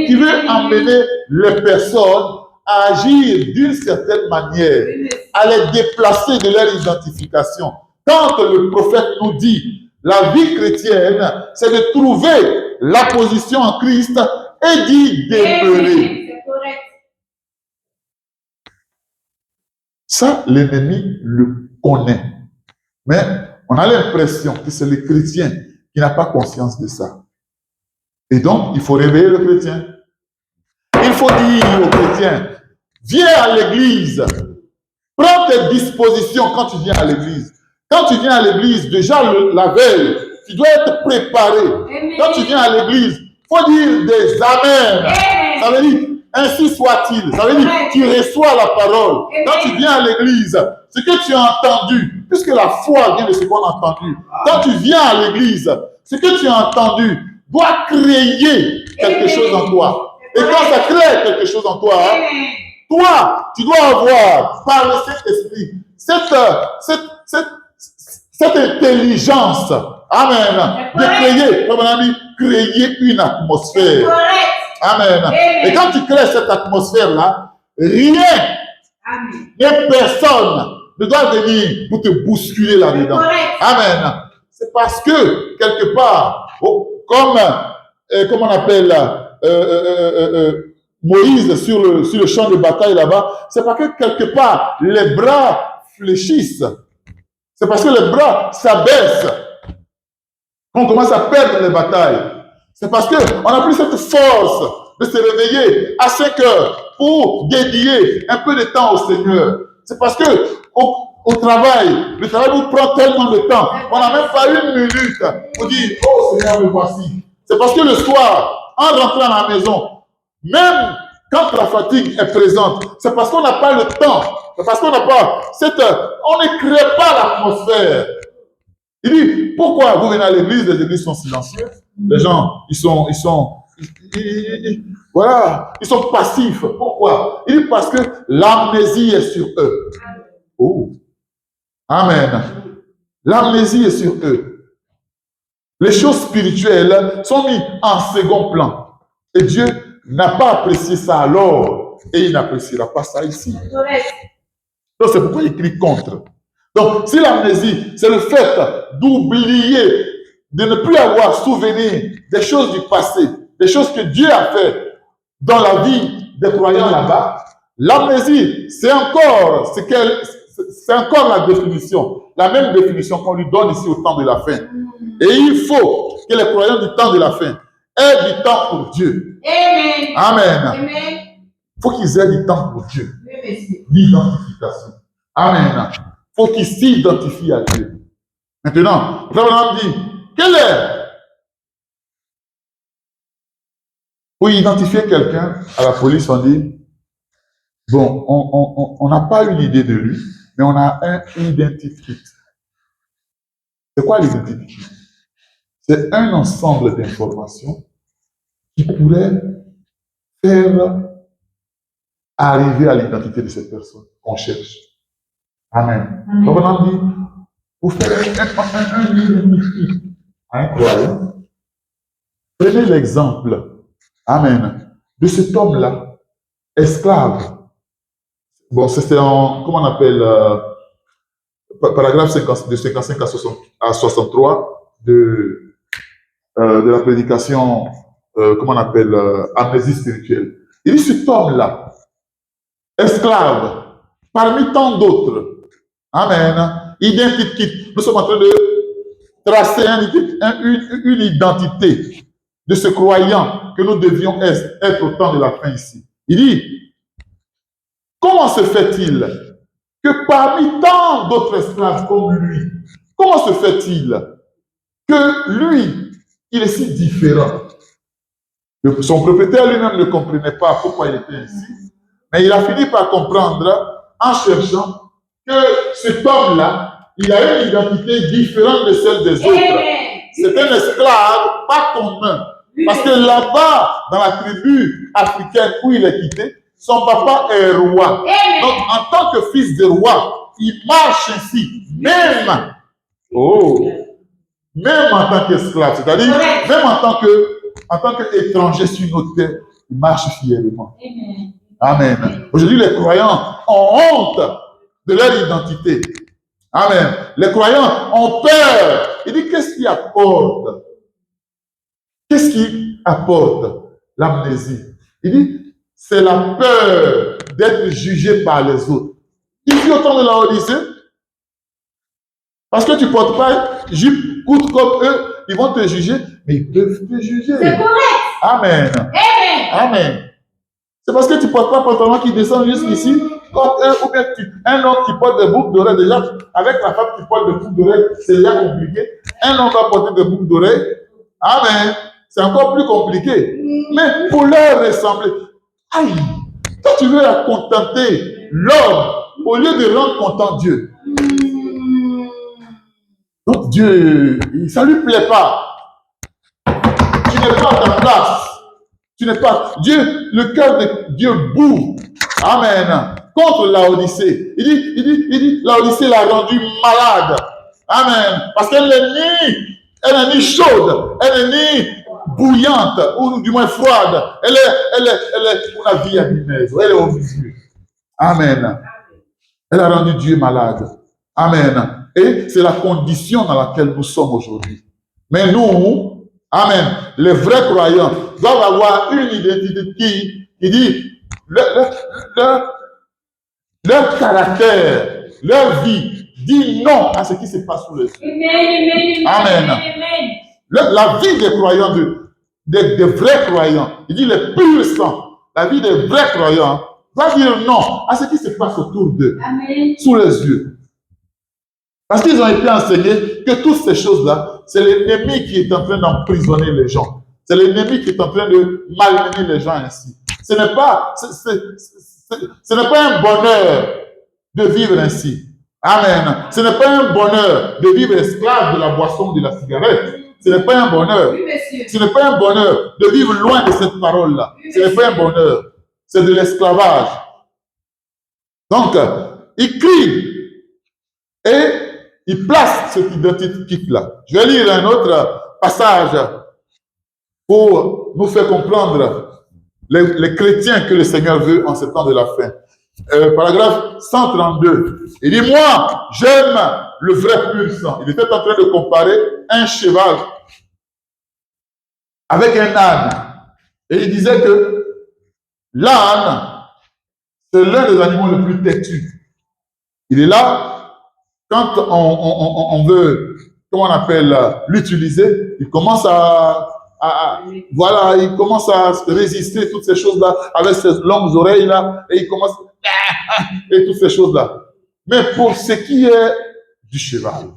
A: qui veut emmener les personnes à agir d'une certaine manière, à les déplacer de leur identification. Quand le prophète nous dit la vie chrétienne, c'est de trouver la position en Christ et d'y demeurer. Ça, l'ennemi le connaît. Mais on a l'impression que c'est le chrétien qui n'a pas conscience de ça. Et donc, il faut réveiller le chrétien. Il faut dire au chrétien, viens à l'église. Prends tes dispositions quand tu viens à l'église. Quand tu viens à l'église, déjà la veille, tu dois être préparé. Amen. Quand tu viens à l'église, il faut dire des amen. Amen. Ça veut dire, ainsi soit-il. Ça veut dire, tu reçois la parole. Amen. Quand tu viens à l'église, ce que tu as entendu, puisque la foi vient de ce qu'on a entendu. Quand tu viens à l'église, ce que tu as entendu doit créer quelque chose en toi. Et quand ça crée quelque chose en toi, toi, tu dois avoir, par le Saint-Esprit, cette intelligence, amen, de créer, comme on a dit, créer une atmosphère. Amen. Et quand tu crées cette atmosphère-là, rien et personne ne doit venir pour te bousculer là-dedans. Amen. C'est parce que, quelque part, comme on appelle Moïse sur le champ de bataille là-bas, c'est parce que quelque part, les bras fléchissent. C'est parce que les bras s'abaissent qu'on commence à perdre les batailles. C'est parce qu'on n'a plus cette force de se réveiller à 5 heures pour dédier un peu de temps au Seigneur. C'est parce que au travail, le travail vous prend tellement de temps. On n'a même pas une minute pour dire, oh Seigneur, me voici. C'est parce que le soir, en rentrant à la maison, même quand la fatigue est présente, c'est parce qu'on n'a pas le temps. C'est parce qu'on n'a pas on ne crée pas l'atmosphère. Il dit, pourquoi vous venez à l'église, les églises sont silencieuses? Les gens, ils sont passifs. Pourquoi? Il dit parce que l'amnésie est sur eux. Oh. Amen. L'amnésie est sur eux. Les choses spirituelles sont mises en second plan. Et Dieu n'a pas apprécié ça alors. Et il n'appréciera pas ça ici. Donc c'est pourquoi il crie contre. Donc si l'amnésie, c'est le fait d'oublier, de ne plus avoir souvenir des choses du passé, des choses que Dieu a fait dans la vie des croyants là-bas, l'amnésie, c'est encore la définition, la même définition qu'on lui donne ici au temps de la fin. Et il faut que les croyants du temps de la fin aient du temps pour Dieu.
D: Amen.
A: Amen.
D: Amen.
A: Il faut qu'ils aient du temps pour Dieu. L'identification. Amen. Il faut qu'ils s'identifient à Dieu. Maintenant, Abraham dit, quel est pour identifier quelqu'un à la police, on dit, bon, on n'a pas une idée de lui, mais on a un identifiant. C'est quoi l'identifiant? C'est un ensemble d'informations qui pourrait faire arriver à l'identité de cette personne qu'on cherche. Amen. Donc on dit, pour faire un identifiant à un croyant, prenez l'exemple, amen, de cet homme-là, esclave. Bon, c'est en, comment on appelle, paragraphe 50, de 55 à 63 de la prédication, comment on appelle, amnésie spirituelle. Il dit cet homme-là, esclave, parmi tant d'autres, amen, identité. Nous sommes en train de tracer une identité de ce croyant que nous devions être au temps de la fin ici. Il dit, comment se fait-il que parmi tant d'autres esclaves comme lui, comment se fait-il que lui, il est si différent? Son propriétaire lui-même ne comprenait pas pourquoi il était ainsi, mais il a fini par comprendre en cherchant que cet homme-là, il a une identité différente de celle des autres. C'est un esclave pas commun. Parce que là-bas, dans la tribu africaine où il est quitté, son papa est roi. Donc, en tant que fils de roi, il marche ainsi, même en tant qu'esclave, c'est-à-dire même en tant qu'étranger sur notre terre, il marche fièrement. Amen. Aujourd'hui, les croyants ont honte de leur identité. Amen. Les croyants ont peur. Il dit, qu'est-ce qui apporte? Qu'est-ce qui apporte l'amnésie? Il dit, c'est la peur d'être jugé par les autres. Ici, au temps de la Odyssée, parce que tu ne portes pas jupe courte comme eux, ils vont te juger, mais ils peuvent te juger.
D: C'est correct.
A: Amen.
D: Amen.
A: Amen. C'est parce que tu ne portes pas un pantalon qui descend jusqu'ici, comme eux, ou bien un homme qui porte des boucles d'oreilles, déjà, avec la femme qui porte des boucles d'oreilles, c'est déjà compliqué. Un homme va porter des boucles d'oreilles. Amen. C'est encore plus compliqué. Mais pour leur ressembler, aïe, toi tu veux la contenter l'homme au lieu de rendre content Dieu. Donc Dieu, ça ne lui plaît pas. Tu n'es pas à ta place. Tu n'es pas. Dieu, le cœur de Dieu boue Amen. Contre Laodicée. Il dit, Laodicée l'a rendu malade. Amen. Parce qu'elle n'est ni chaude, elle n'est ni bouillante, ou du moins froide. Elle est pour la vie animée. Elle est au milieu. Amen. Elle a rendu Dieu malade. Amen. Et c'est la condition dans laquelle nous sommes aujourd'hui. Mais nous, amen, les vrais croyants doivent avoir une identité qui dit leur caractère, leur vie dit non à ce qui se passe sous les yeux. Amen. La vie des croyants, des vrais croyants, il dit les purs sang, la vie des vrais croyants doit dire non à ce qui se passe autour d'eux, sous les yeux. Parce qu'ils ont été enseignés que toutes ces choses-là, c'est l'ennemi qui est en train d'emprisonner les gens. C'est l'ennemi qui est en train de malmener les gens ainsi. Ce n'est pas un bonheur de vivre ainsi. Amen. Ce n'est pas un bonheur de vivre esclave de la boisson, de la cigarette. Ce n'est pas un bonheur. Ce n'est pas un bonheur de vivre loin de cette parole-là. Ce n'est pas un bonheur. C'est de l'esclavage. Donc, il crie et il place cet identité-là. Je vais lire un autre passage pour nous faire comprendre les chrétiens que le Seigneur veut en ce temps de la fin. Paragraphe 132. Il dit, moi, j'aime le vrai pur sang. Il était en train de comparer un cheval avec un âne. Et il disait que l'âne, c'est l'un des animaux les plus têtus. Il est là, quand on veut, comment on appelle, l'utiliser, il commence voilà, il commence à résister toutes ces choses-là avec ses longues oreilles-là, et il commence, et toutes ces choses-là. Mais pour ce qui est du cheval,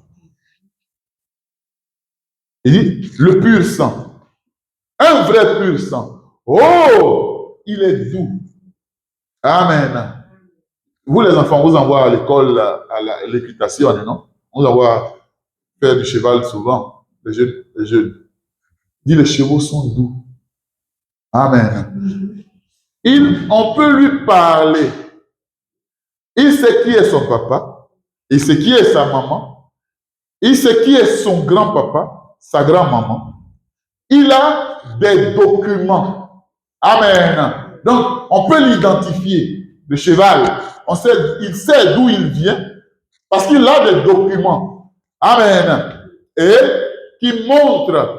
A: il dit, le pur sang, un vrai pur sang, oh, il est doux. Amen. Vous, les enfants, vous envoie à l'école, à l'équitation, non? On vous envoie faire du cheval souvent, les jeunes. Il dit, les chevaux sont doux. Amen. On peut lui parler. Il sait qui est son papa. Il sait qui est sa maman. Il sait qui est son grand-papa, sa grand-maman. Il a des documents. Amen. Donc, on peut l'identifier. Le cheval, il sait d'où il vient parce qu'il a des documents. Amen. Et qui montrent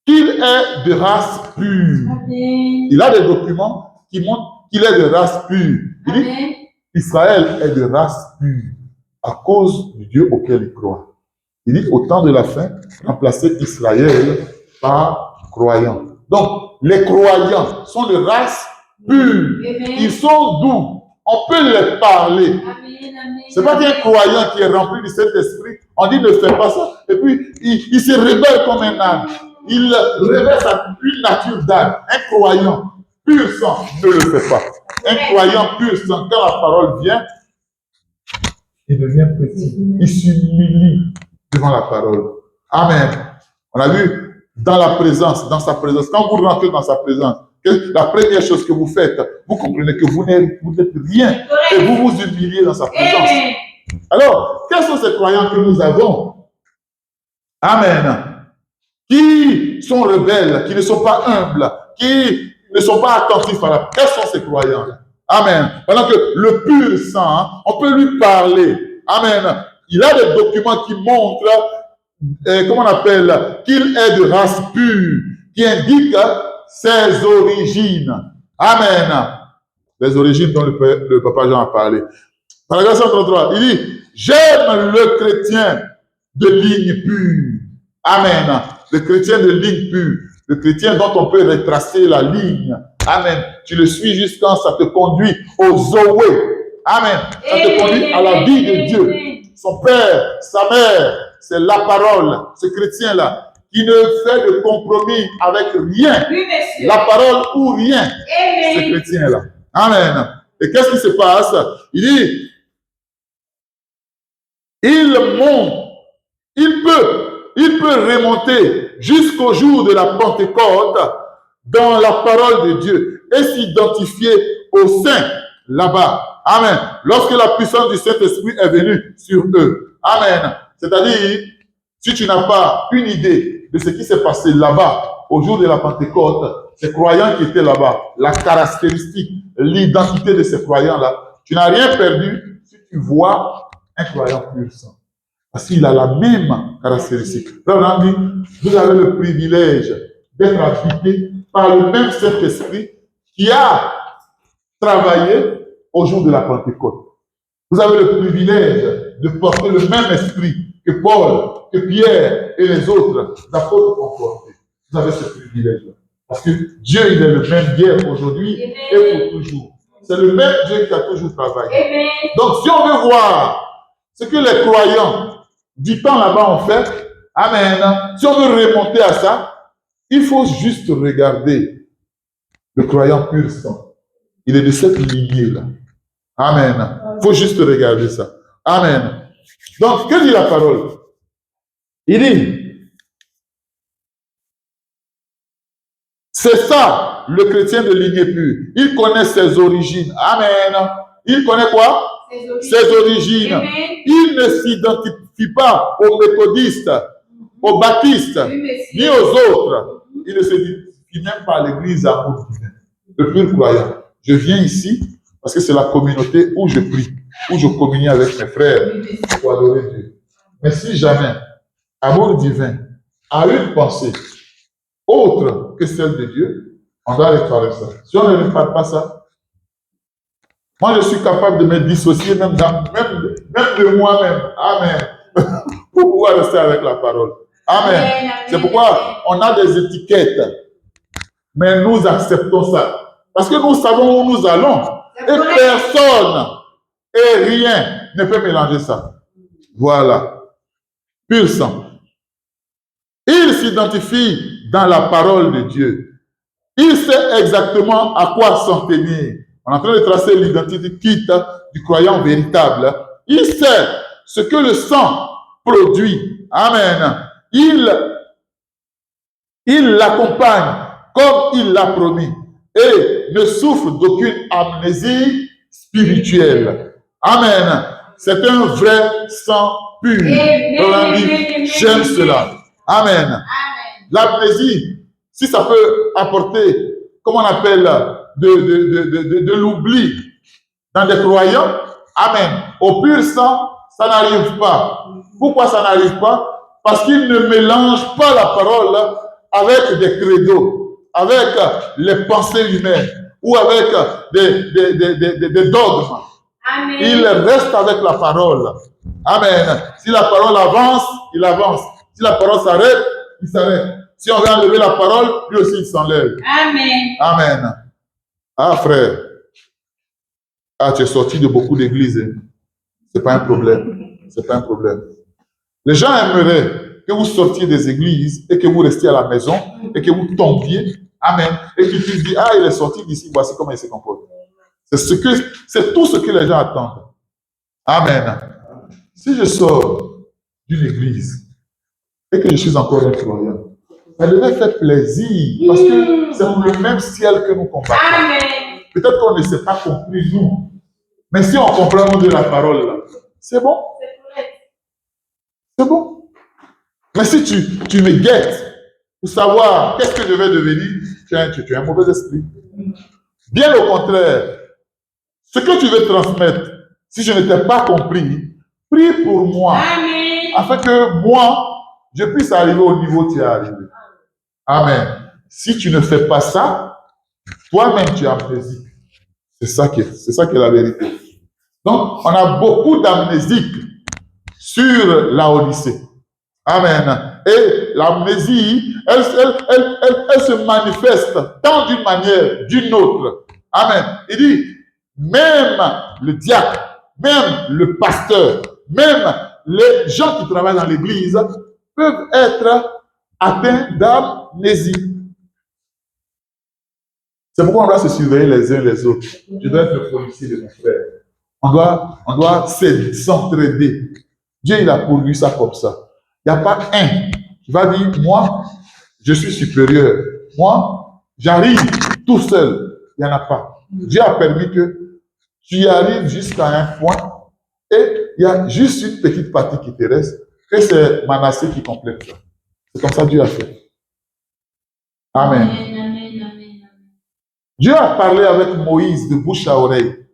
A: qu'il est de race pure. Amen. Il a des documents qui montrent qu'il est de race pure. Il dit, Israël est de race pure à cause du Dieu auquel il croit. Il dit, au temps de la fin, remplacer Israël par croyants. Donc, les croyants sont de race pure. Amen. Ils sont doux. On peut les parler. Ce n'est pas qu'un croyant qui est rempli du Saint-Esprit, on dit ne fais pas ça. Et puis, il se rebelle comme un âne. Il révèle une nature d'âne. Un croyant pur sang ne le fait pas. Un croyant pur sang, quand la parole vient, il devient petit. Il s'humilie devant la parole. Amen. On a vu dans la présence, dans sa présence. Quand vous rentrez dans sa présence, la première chose que vous faites, vous comprenez que vous n'êtes rien et vous vous humiliez dans sa présence. Alors, quels sont ces croyants que nous avons? Amen. Qui sont rebelles, qui ne sont pas humbles, qui ne sont pas attentifs à la... Quels sont ces croyants? Amen. Pendant que le pur sang, on peut lui parler. Amen. Il a des documents qui montrent, comment on appelle, qu'il est de race pure, qui indiquent ses origines. Amen. Les origines dont le papa Jean a parlé. Paragraphe 133, il dit, j'aime le chrétien de ligne pure. Amen. Le chrétien de ligne pure. Le chrétien dont on peut retracer la ligne. Amen. Tu le suis jusqu'à ça te conduit au Zoé. Amen. Ça te conduit à la vie de Dieu. Son père, sa mère, c'est la parole. Ce chrétien-là qui ne fait de compromis avec rien. Oui, la parole ou rien. Amen. Ce chrétien-là. Amen. Et qu'est-ce qui se passe? Il dit, il monte, il peut remonter jusqu'au jour de la Pentecôte dans la parole de Dieu et s'identifier au sein, là-bas. Amen. Lorsque la puissance du Saint-Esprit est venue sur eux. Amen. C'est-à-dire, si tu n'as pas une idée de ce qui s'est passé là-bas, au jour de la Pentecôte, ces croyants qui étaient là-bas, la caractéristique, l'identité de ces croyants-là, tu n'as rien perdu si tu vois un croyant pur sang. Parce qu'il a la même caractéristique. Là, on a dit, vous avez le privilège d'être habité par le même Saint-Esprit qui a travaillé au jour de la Pentecôte. Vous avez le privilège de porter le même esprit que Paul, que Pierre et les autres apôtres ont porté. Vous avez ce privilège-là. Parce que Dieu, il est le même hier, aujourd'hui et pour toujours. C'est le même Dieu qui a toujours travaillé.
C: Amen.
A: Donc, si on veut voir ce que les croyants du temps là-bas ont fait, amen, si on veut remonter à ça, il faut juste regarder le croyant pur sang. Il est de cette lignée-là. Amen. Il faut juste regarder ça. Amen. Donc, que dit la parole? Il dit, c'est ça, le chrétien de lignée pure. Il connaît ses origines. Amen. Il connaît quoi? Ses origines.
C: Amen.
A: Il ne s'identifie pas aux méthodistes, aux baptistes, ni aux autres. Il ne s'identifie même pas à l'église amour divin. Le pur croyant. Je viens ici parce que c'est la communauté où je prie, où je communie avec mes frères pour adorer Dieu. Mais si jamais amour divin a une pensée autre que celle de Dieu, on doit réparer ça. Si on ne répare pas ça, moi je suis capable de me dissocier même de moi-même. Amen. Pour pouvoir rester avec la parole. Amen. C'est pourquoi on a des étiquettes. Mais nous acceptons ça. Parce que nous savons où nous allons. Et personne et rien ne peut mélanger ça. Voilà. Pur sang. Il s'identifie dans la parole de Dieu. Il sait exactement à quoi s'en tenir. On est en train de tracer l'identité quitte du croyant véritable. Il sait ce que le sang produit. Amen. Il l'accompagne comme il l'a promis et ne souffre d'aucune amnésie spirituelle. Amen. C'est un vrai sang pur. J'aime cela. Amen. L'amnésie, si ça peut apporter, comment on appelle, de l'oubli dans des croyants, amen. Au pur sang, ça n'arrive pas. Pourquoi ça n'arrive pas? Parce qu'il ne mélange pas la parole avec des credos, avec les pensées humaines ou avec des dogmes.
C: Amen.
A: Il reste avec la parole. Amen. Si la parole avance, il avance. Si la parole s'arrête, il s'arrête. Si on veut enlever la parole, lui aussi il s'enlève.
C: Amen.
A: Amen. Ah frère, tu es sorti de beaucoup d'églises. C'est pas un problème. C'est pas un problème. Les gens aimeraient que vous sortiez des églises et que vous restiez à la maison et que vous tombiez. Amen. Et qu'ils puissent dire, il est sorti d'ici, voici comment il se comporte. C'est tout ce que les gens attendent. Amen. Si je sors d'une église et que je suis encore un croyant, ça devait faire plaisir parce que c'est pour le même ciel que nous combattons.
C: Amen.
A: Peut-être qu'on ne s'est pas compris, nous. Mais si on comprend de la parole, là, c'est bon. C'est bon. Mais si tu me guettes pour savoir qu'est-ce que je vais devenir, tu as un mauvais esprit. Bien au contraire, ce que tu veux transmettre, si je ne t'ai pas compris, prie pour moi.
C: Amen.
A: Afin que moi, je puisse arriver au niveau où tu es arrivé. Amen. Si tu ne fais pas ça, toi-même tu es amnésique. C'est ça qui est la vérité. Donc, on a beaucoup d'amnésiques sur la Odyssée. Amen. Et l'amnésie, elle se manifeste tant d'une manière, d'une autre. Amen. Il dit, même le diacre, même le pasteur, même les gens qui travaillent dans l'église peuvent être atteints d'amnésie. C'est pourquoi on doit se surveiller les uns les autres. Je dois être le policier de mon frère. On doit s'entraider. Dieu, il a pourvu ça comme ça. Il n'y a pas un qui va dire, moi, je suis supérieur. Moi, j'arrive tout seul. Il n'y en a pas. Dieu a permis que tu y arrives jusqu'à un point et il y a juste une petite partie qui te reste et c'est Manassé qui complète ça. C'est comme ça que Dieu a fait. Amen. Dieu a parlé avec Moïse de bouche à oreille.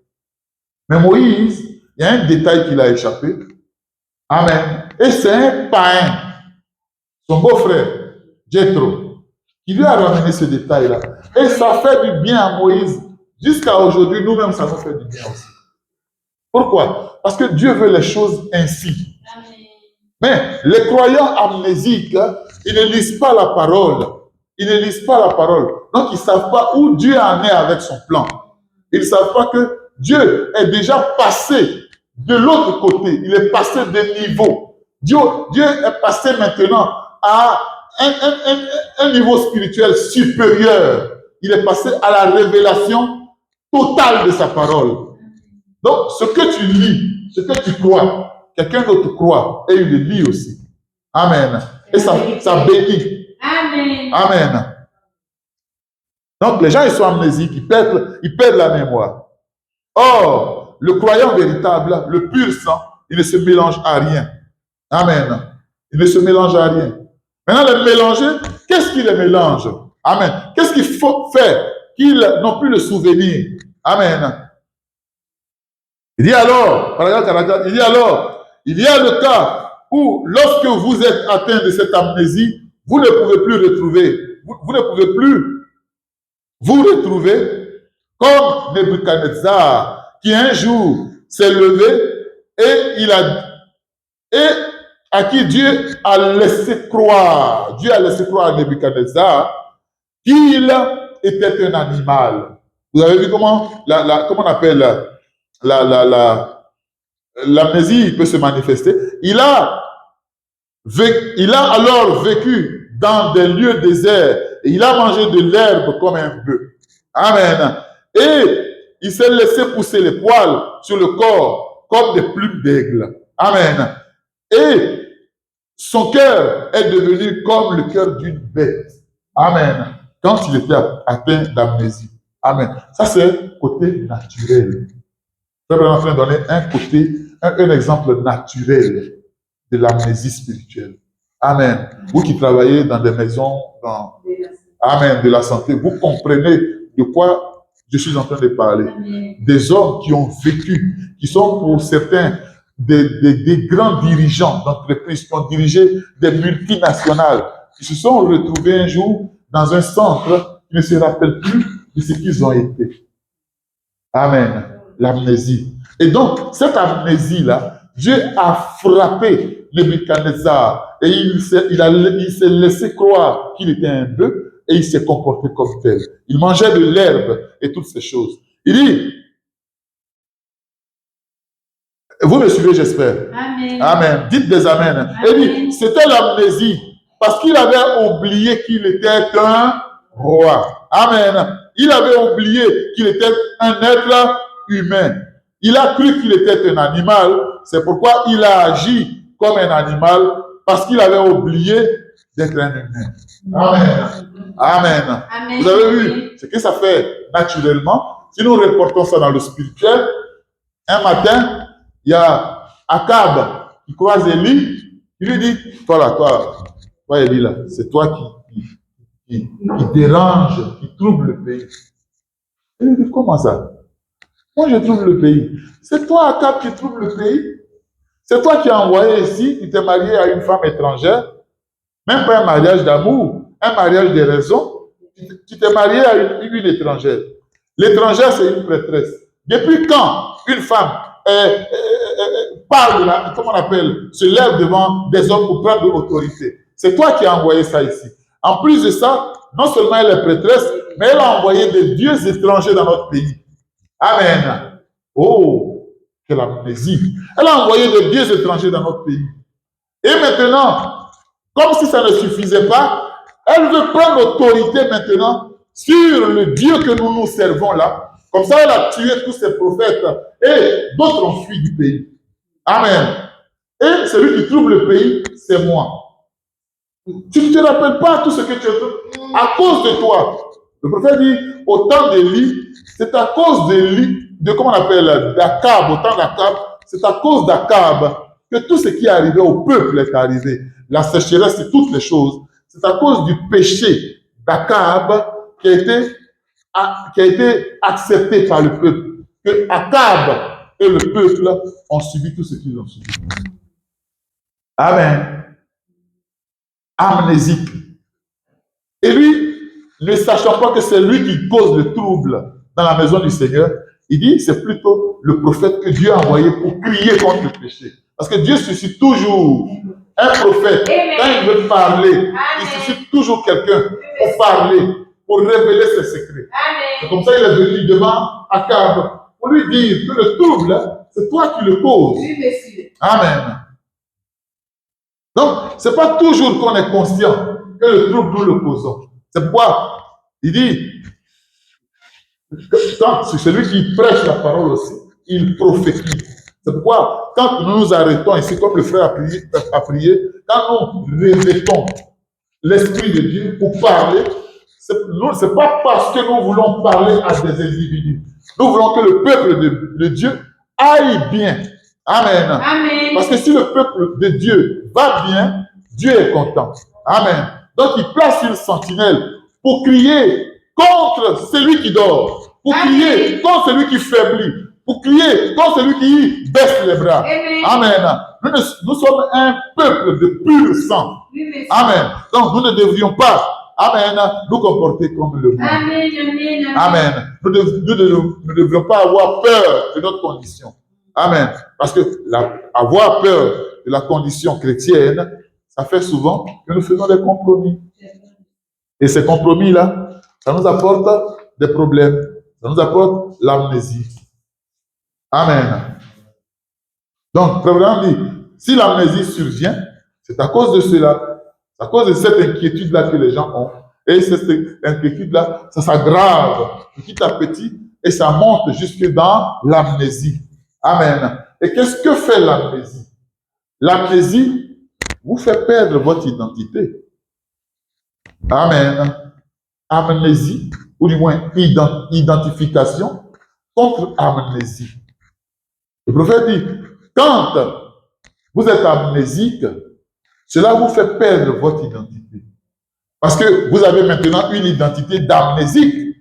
A: Mais Moïse, il y a un détail qu'il a échappé. Amen. Et c'est un païen, son beau-frère, Jethro, qui lui a ramené ce détail-là. Et ça fait du bien à Moïse. Jusqu'à aujourd'hui, nous-mêmes, ça nous fait du bien aussi. Pourquoi? Parce que Dieu veut les choses ainsi. Mais les croyants amnésiques, ils ne lisent pas la parole. Ils ne lisent pas la parole. Donc, ils ne savent pas où Dieu en est avec son plan. Ils ne savent pas que Dieu est déjà passé de l'autre côté. Il est passé de niveau. Dieu est passé maintenant à un niveau spirituel supérieur. Il est passé à la révélation totale de sa parole. Donc, ce que tu lis, ce que tu crois, quelqu'un d'autre croit et il le lit aussi. Amen. Et ça bénit.
D: Amen.
A: Amen. Donc, les gens, ils sont amnésiques, ils perdent la mémoire. Or, le croyant véritable, le pur sang, il ne se mélange à rien. Amen. Il ne se mélange à rien. Maintenant, les mélangés, qu'est-ce qui les mélange? Amen. Qu'est-ce qu'il faut faire qu'ils n'ont plus le souvenir? Amen. Il dit alors, paragraphe 44, il dit alors, il y a le cas où, lorsque vous êtes atteint de cette amnésie, vous ne pouvez plus retrouver, vous ne pouvez plus vous retrouver comme Nebuchadnezzar, qui un jour s'est levé et à qui Dieu a laissé croire, Dieu a laissé croire à Nebuchadnezzar qu'il était un animal. Vous avez vu comment on appelle l'amnésie peut se manifester. Il a alors vécu dans des lieux déserts et il a mangé de l'herbe comme un bœuf. Amen. Et il s'est laissé pousser les poils sur le corps comme des plumes d'aigle. Amen. Et son cœur est devenu comme le cœur d'une bête. Amen. Quand il était atteint d'amnésie. Amen. Ça, c'est côté naturel. Je vais en train de donner un exemple naturel de l'amnésie spirituelle. Amen. Vous qui travaillez dans des maisons, Amen, de la santé, vous comprenez de quoi je suis en train de parler.
D: Amen.
A: Des hommes qui ont vécu, qui sont pour certains des grands dirigeants d'entreprises, qui ont dirigé des multinationales, qui se sont retrouvés un jour dans un centre qui ne se rappellent plus de ce qu'ils ont été. Amen. L'amnésie. Et donc, cette amnésie-là, Dieu a frappé Nebuchadnezzar et il s'est laissé croire qu'il était un bœuf et il s'est comporté comme tel. Il mangeait de l'herbe et toutes ces choses. Il dit, vous me suivez, j'espère.
D: Amen.
A: Amen. Dites des amen.
D: Amen.
A: Il dit, c'était l'amnésie parce qu'il avait oublié qu'il était un roi. Amen. Il avait oublié qu'il était un être humain. Il a cru qu'il était un animal. C'est pourquoi il a agi comme un animal parce qu'il avait oublié d'être un humain. Amen. Amen.
D: Amen.
A: Vous avez vu ce que ça fait naturellement. Si nous reportons ça dans le spirituel, un matin, il y a Akab qui croise Élie. Il lui dit, toi Élie là, c'est toi qui dérange, qui trouble le pays. Il lui dit, comment ça? Moi, je trouble le pays. C'est toi, Akab, qui trouble le pays. C'est toi qui as envoyé ici, qui t'es marié à une femme étrangère, même pas un mariage d'amour, un mariage de raison, qui t'es marié à une étrangère. L'étrangère, c'est une prêtresse. Depuis quand une femme parle comment on appelle, se lève devant des hommes pour prendre de l'autorité? C'est toi qui as envoyé ça ici. En plus de ça, non seulement elle est prêtresse, mais elle a envoyé des dieux étrangers dans notre pays. Amen. Oh, quelle amnésie. Elle a envoyé des dieux étrangers dans notre pays. Et maintenant, comme si ça ne suffisait pas, elle veut prendre l'autorité maintenant sur le Dieu que nous servons là. Comme ça, elle a tué tous ses prophètes et d'autres ont fui du pays. Amen. Et celui qui trouve le pays, c'est moi. Tu ne te rappelles pas tout ce que tu as fait à cause de toi. Le prophète dit, au temps d'Élie, c'est à cause de comment on appelle, d'Akab, au temps d'Akab, c'est à cause d'Akab que tout ce qui est arrivé au peuple est arrivé. La sécheresse et toutes les choses. C'est à cause du péché d'Akab qui a été accepté par le peuple. Que Akab et le peuple ont subi tout ce qu'ils ont subi. Amen. Amnésique. Et lui, ne sachant pas que c'est lui qui cause le trouble dans la maison du Seigneur, il dit c'est plutôt le prophète que Dieu a envoyé pour crier contre le péché. Parce que Dieu suscite toujours un prophète. Quand il veut parler, il suscite toujours quelqu'un pour parler, pour révéler ses secrets. C'est comme ça qu'il est venu devant Akab pour lui dire que le trouble, c'est toi qui le causes. Amen. Donc, ce n'est pas toujours qu'on est conscient que le trouble nous le causons. C'est pourquoi il dit, quand c'est celui qui prêche la parole aussi, il prophétise. C'est pourquoi, quand nous nous arrêtons ici, comme le frère a prié, quand nous revêtons l'Esprit de Dieu pour parler, ce n'est pas parce que nous voulons parler à des individus. Nous voulons que le peuple de Dieu aille bien. Amen.
D: Amen.
A: Parce que si le peuple de Dieu va bien, Dieu est content. Amen. Donc il place une sentinelle pour crier contre celui qui dort, pour crier contre celui qui faiblit, pour crier contre celui qui baisse les bras. Amen. Nous sommes un peuple de pur sang. Amen. Donc nous ne devrions pas, amen, nous comporter comme le monde. Amen. Nous ne devrions pas avoir peur de notre condition. Amen. Parce que avoir peur de la condition chrétienne, ça fait souvent que nous faisons des compromis. Et ces compromis-là, ça nous apporte des problèmes. Ça nous apporte l'amnésie. Amen. Donc, Frère Branham dit, si l'amnésie survient, c'est à cause de cela. C'est à cause de cette inquiétude-là que les gens ont. Et cette inquiétude-là, ça s'aggrave petit à petit et ça monte jusque dans l'amnésie. Amen. Et qu'est-ce que fait l'amnésie? L'amnésie vous fait perdre votre identité. Amen. Amnésie, ou du moins identification contre amnésie. Le prophète dit, quand vous êtes amnésique, cela vous fait perdre votre identité. Parce que vous avez maintenant une identité d'amnésique.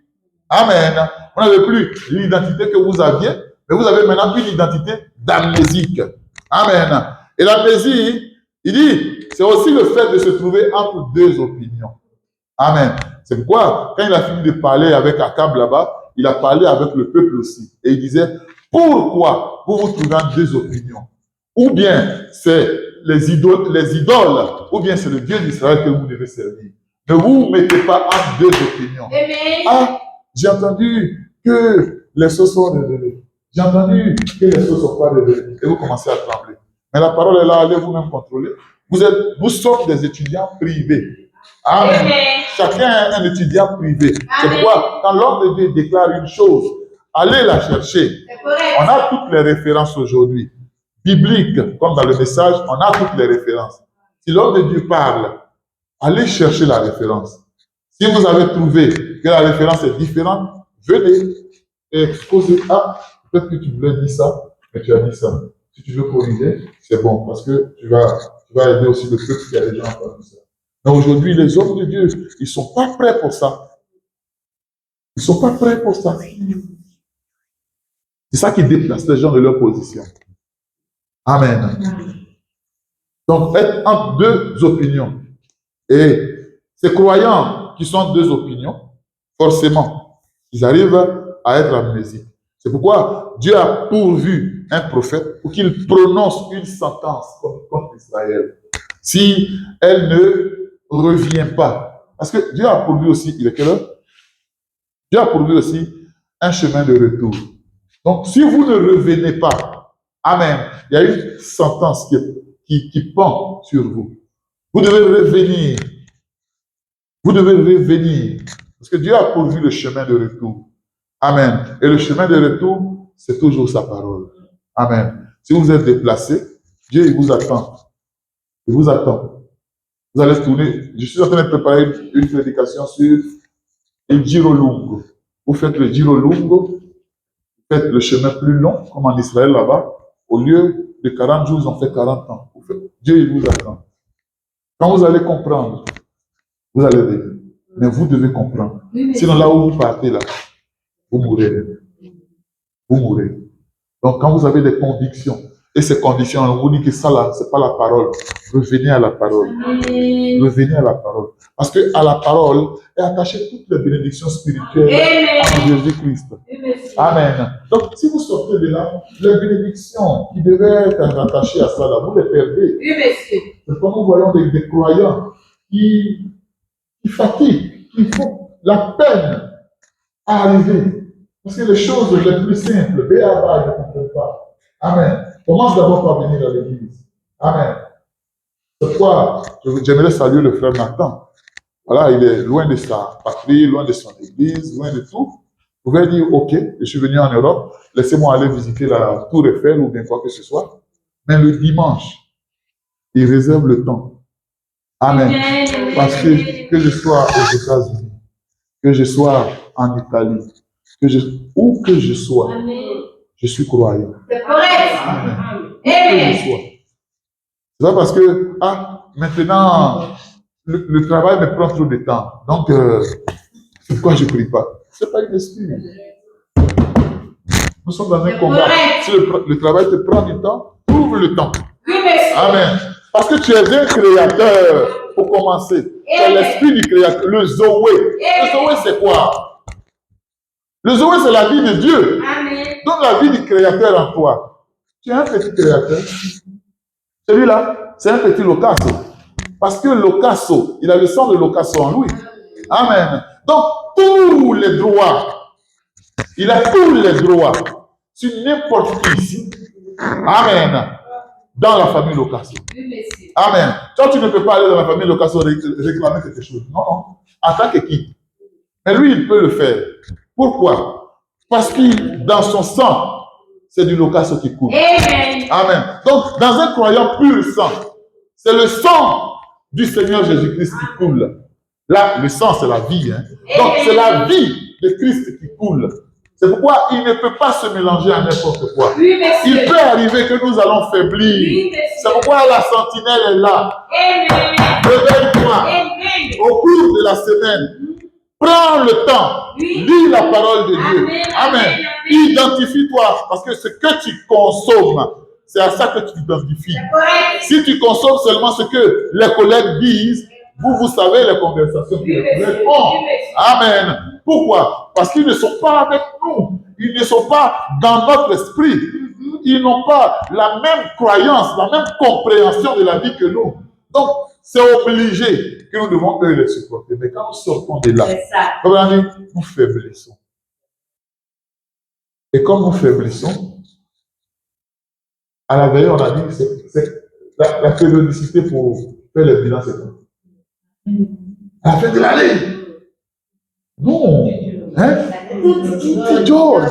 A: Amen. Vous n'avez plus l'identité que vous aviez, mais vous avez maintenant une identité d'amnésique. Amen. Et l'amnésie, il dit, c'est aussi le fait de se trouver entre deux opinions. Amen. C'est pourquoi, quand il a fini de parler avec Akab là-bas, il a parlé avec le peuple aussi. Et il disait, pourquoi vous vous trouvez en deux opinions? Ou bien c'est les idoles, ou bien c'est le Dieu d'Israël que vous devez servir. Ne vous mettez pas en deux opinions. Ah, j'ai entendu que les choses sont révélées. J'ai entendu que les choses ne sont pas révélées. Et vous commencez à trembler. Mais la parole est là, allez vous-même contrôler. Vous sommes des étudiants privés. Amen. Amen. Chacun est un étudiant privé. C'est pourquoi, quand l'homme de Dieu déclare une chose, allez la chercher. On a toutes les références aujourd'hui. Bibliques, comme dans le message, on a toutes les références. Si l'homme de Dieu parle, allez chercher la référence. Si vous avez trouvé que la référence est différente, venez et exposez. Ah, peut-être que tu voulais dire ça, mais tu as dit ça. Si tu veux corriger, c'est bon, parce que tu vas aider aussi le peuple qui a déjà entendu ça. Mais aujourd'hui, les hommes de Dieu, ils ne sont pas prêts pour ça. Ils ne sont pas prêts pour ça. C'est ça qui déplace les gens de leur position. Amen. Donc, être entre deux opinions. Et ces croyants qui sont deux opinions, forcément, ils arrivent à être amnésiques. C'est pourquoi Dieu a pourvu un prophète pour qu'il prononce une sentence contre Israël. Si elle ne revient pas. Parce que Dieu a pourvu aussi, il est quelle heure? Dieu a pourvu aussi un chemin de retour. Donc, si vous ne revenez pas, amen, il y a une sentence qui pend sur vous. Vous devez revenir. Vous devez revenir. Parce que Dieu a pourvu le chemin de retour. Amen. Et le chemin de retour, c'est toujours sa parole. Amen. Si vous êtes déplacé, Dieu il vous attend. Il vous attend. Vous allez tourner. Je suis en train de préparer une prédication sur et giro lungo. Vous faites le giro lungo, vous faites le chemin plus long, comme en Israël là-bas. Au lieu de 40 jours, ils ont fait 40 ans. Dieu, il vous attend. Quand vous allez comprendre, vous allez venir. Mais vous devez comprendre. Sinon, là où vous partez, là, vous mourrez. Vous mourrez. Donc, quand vous avez des convictions, et ces convictions, on vous dit que ça, là, c'est pas la parole. Revenez à la parole. Revenez à la parole. Parce que à la parole est attachée toutes les bénédictions spirituelles en Jésus-Christ. Amen. Donc, si vous sortez de là, les bénédictions qui devaient être attachées à ça, là, vous les perdez. C'est comme nous voyons des croyants qui fatiguent, qui font la peine à arriver. Parce que les choses les plus simples, béaba, ils ne comprennent pas. Amen. Commence d'abord par venir à l'église. Amen. Cette fois, j'aimerais saluer le frère Nathan. Voilà, il est loin de sa patrie, loin de son église, loin de tout. Vous pouvez dire, ok, je suis venu en Europe, laissez-moi aller visiter la Tour Eiffel ou bien quoi que ce soit. Mais le dimanche, il réserve le temps. Amen. Parce que je sois aux États-Unis, que je sois en Italie, où que je sois, je suis croyant.
D: C'est correct.
A: Amen. Où que je sois. C'est pas parce que, maintenant, le travail me prend trop de temps. Donc, pourquoi je ne prie pas? Ce n'est pas une excuse. Nous sommes dans un combat. Si le travail te prend du temps, trouve le temps. Amen. Parce que tu es un créateur pour commencer. Tu es l'esprit du créateur, le Zoé. Le Zoé, c'est quoi? Le Zoé, c'est la vie de Dieu.
D: Amen.
A: Donc, la vie du créateur en toi. Tu es un petit créateur. Celui-là, c'est un petit locasso. Parce que locasso, il a le sang de locasso en lui. Amen. Donc, tous les droits, il a tous les droits sur n'importe qui ici. Amen. Dans la famille locasso. Amen. Toi, tu ne peux pas aller dans la famille locasso réclamer quelque chose. Non, non. En tant qu'équipe. Mais lui, il peut le faire. Pourquoi? Parce que dans son sang, c'est du locasso qui coule.
D: Amen.
A: Amen. Donc, dans un croyant pur sang, c'est le sang du Seigneur Jésus-Christ qui coule. Là, le sang, c'est la vie. Hein? Donc, c'est la vie de Christ qui coule. C'est pourquoi il ne peut pas se mélanger à n'importe quoi.
D: Oui,
A: il peut arriver que nous allons faiblir.
D: Oui,
A: c'est pourquoi la sentinelle est là.
D: Amen.
A: Réveille-toi.
D: Amen.
A: Au cours de la semaine, prends le temps.
D: Oui.
A: Lis la parole de Dieu.
D: Amen.
A: Amen. Identifie-toi. Parce que ce que tu consommes, c'est à ça que tu t'identifies. Si tu consommes seulement ce que les collègues disent, vous savez les conversations que les collègues font. Amen. Pourquoi? Parce qu'ils ne sont pas avec nous. Ils ne sont pas dans notre esprit. Ils n'ont pas la même croyance, la même compréhension de la vie que nous. Donc, c'est obligé que nous devons eux les supporter. Mais quand nous sortons de là, nous faiblissons. Et comme nous faiblissons, à la veille, on a dit c'est la périodicité pour faire le bilan, c'est quoi? À la fin de l'année. Non. Hein? C'est John.